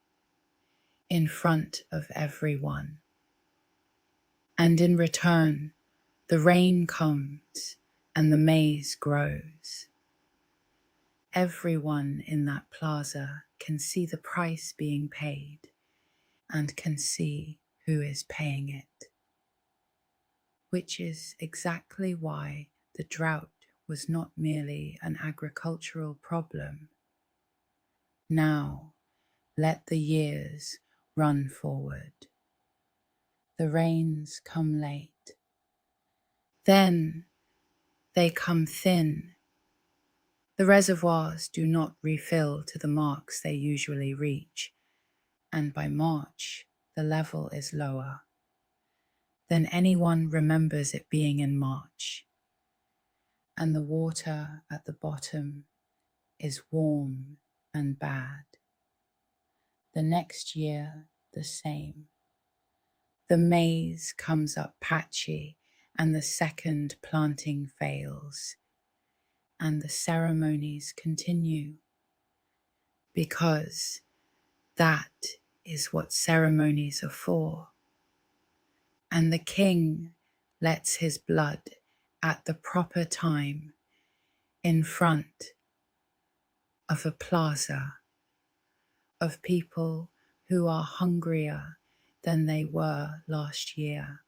in front of everyone. And in return, the rain comes and the maize grows. Everyone in that plaza can see the price being paid and can see who is paying it, which is exactly why the drought was not merely an agricultural problem. Now, let the years run forward. The rains come late. Then they come thin. The reservoirs do not refill to the marks they usually reach, and by March the level is lower than anyone remembers it being in March, and the water at the bottom is warm and bad. The next year the same. The maize comes up patchy, and the second planting fails, and the ceremonies continue, because that is what ceremonies are for. And the king lets his blood at the proper time in front of a plaza of people who are hungrier than they were last year.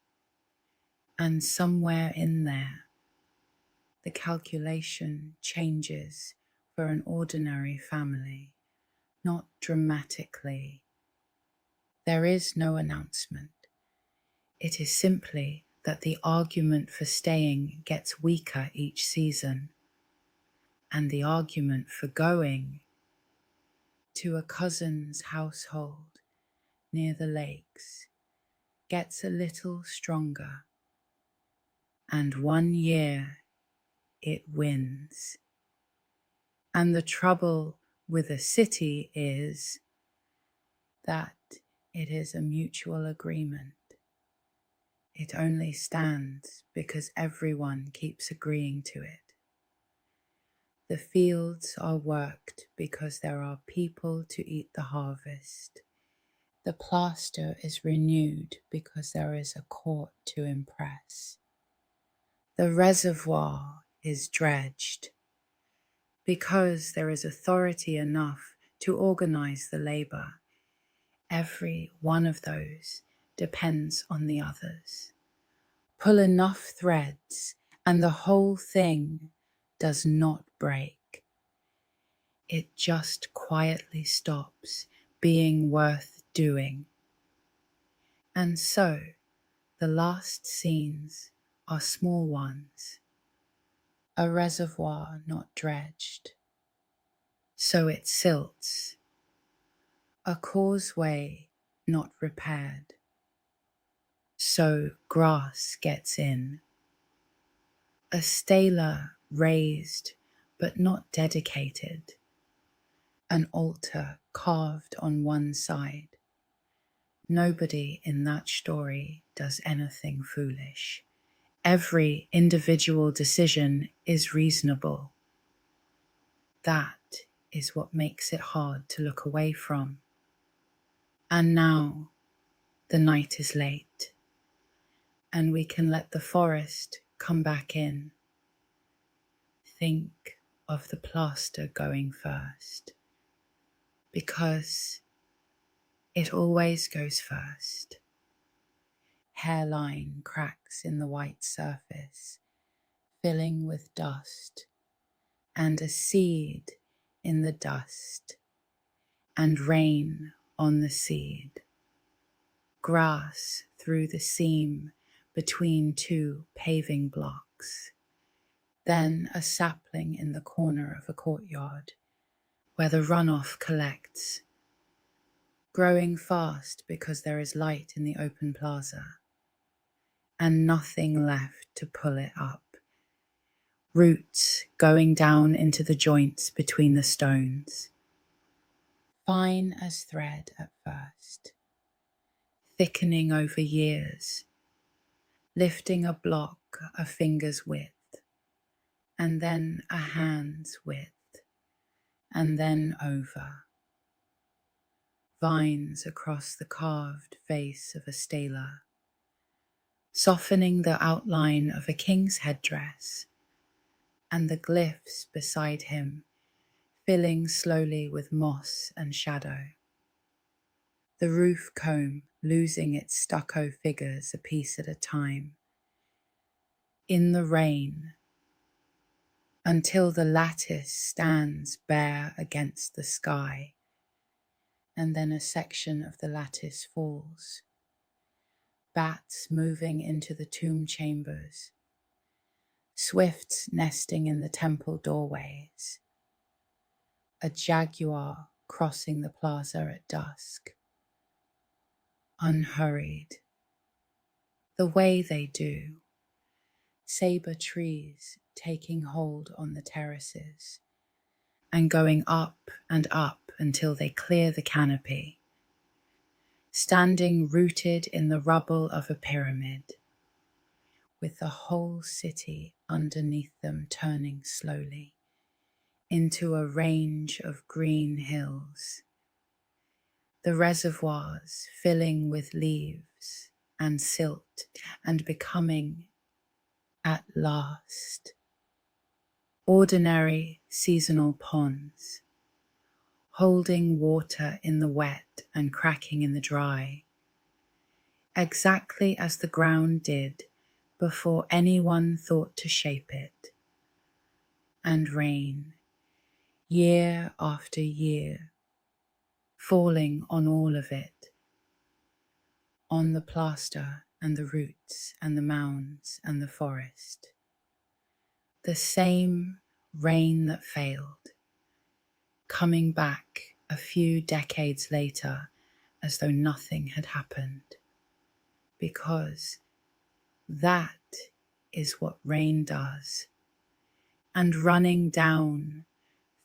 And somewhere in there, the calculation changes for an ordinary family, not dramatically. There is no announcement. It is simply that the argument for staying gets weaker each season, and the argument for going to a cousin's household near the lakes gets a little stronger, and one year it wins. And the trouble with a city is that it is a mutual agreement. It only stands because everyone keeps agreeing to it. The fields are worked because there are people to eat the harvest. The plaster is renewed because there is a court to impress. The reservoir is dredged because there is authority enough to organize the labor. Every one of those depends on the others. Pull enough threads and the whole thing does not break. It just quietly stops being worth doing. And so the last scenes are small ones. A reservoir not dredged, so it silts. A causeway not repaired, so grass gets in. A stelae raised but not dedicated. An altar carved on one side. Nobody in that story does anything foolish. Every individual decision is reasonable. That is what makes it hard to look away from. And now the night is late, and we can let the forest come back in. Think of the plaster going first, because it always goes first. Hairline cracks in the white surface, filling with dust, and a seed in the dust, and rain on the seed. Grass through the seam between two paving blocks. Then a sapling in the corner of a courtyard where the runoff collects, growing fast because there is light in the open plaza, and nothing left to pull it up. Roots going down into the joints between the stones. Fine as thread at first, thickening over years, lifting a block a finger's width, and then a hand's width, and then over. Vines across the carved face of a stelae, softening the outline of a king's headdress, and the glyphs beside him filling slowly with moss and shadow. The roof comb losing its stucco figures a piece at a time. In the rain, until the lattice stands bare against the sky, and then a section of the lattice falls. Bats moving into the tomb chambers, swifts nesting in the temple doorways, a jaguar crossing the plaza at dusk, unhurried, the way they do, sabre trees taking hold on the terraces and going up and up until they clear the canopy, standing rooted in the rubble of a pyramid, with the whole city underneath them turning slowly into a range of green hills, the reservoirs filling with leaves and silt and becoming, at last, ordinary seasonal ponds, holding water in the wet and cracking in the dry, exactly as the ground did before anyone thought to shape it, and rain, year after year, falling on all of it, on the plaster and the roots and the mounds and the forest. The same rain that failed, coming back a few decades later as though nothing had happened, because that is what rain does, and running down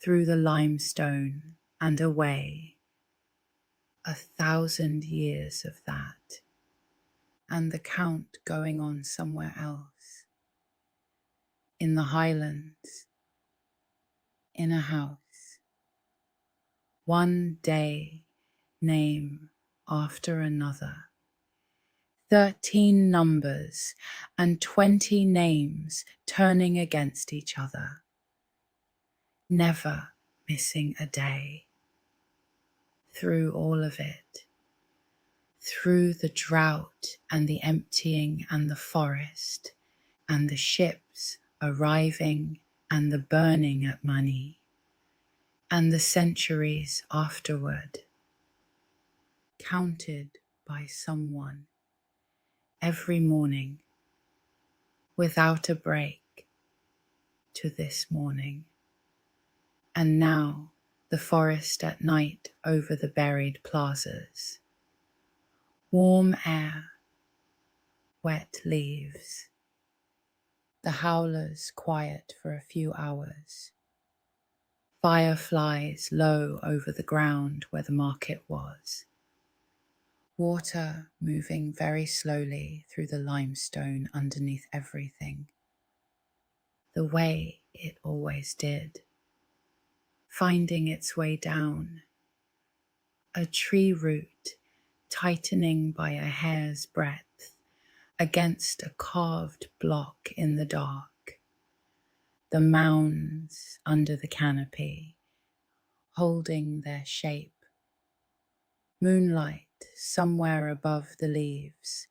through the limestone and away, 1,000 years of that, and the count going on somewhere else, in the highlands, in a house, one day name after another, 13 numbers and 20 names turning against each other, never missing a day. Through all of it, through the drought and the emptying and the forest and the ships arriving and the burning at money and the centuries afterward, counted by someone every morning without a break to this morning. And now the forest at night over the buried plazas, warm air, wet leaves, the howlers quiet for a few hours, fireflies low over the ground where the market was, water moving very slowly through the limestone underneath everything, the way it always did, finding its way down, a tree root tightening by a hair's breadth against a carved block in the dark, the mounds under the canopy holding their shape, moonlight somewhere above the leaves,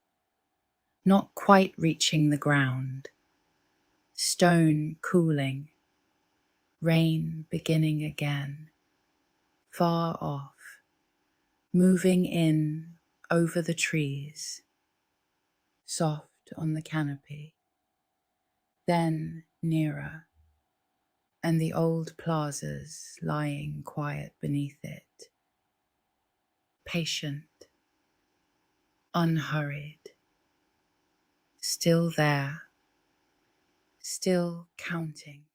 not quite reaching the ground, stone cooling, rain beginning again, far off, moving in over the trees, soft on the canopy, then nearer, and the old plazas lying quiet beneath it, patient, unhurried, still there, still counting.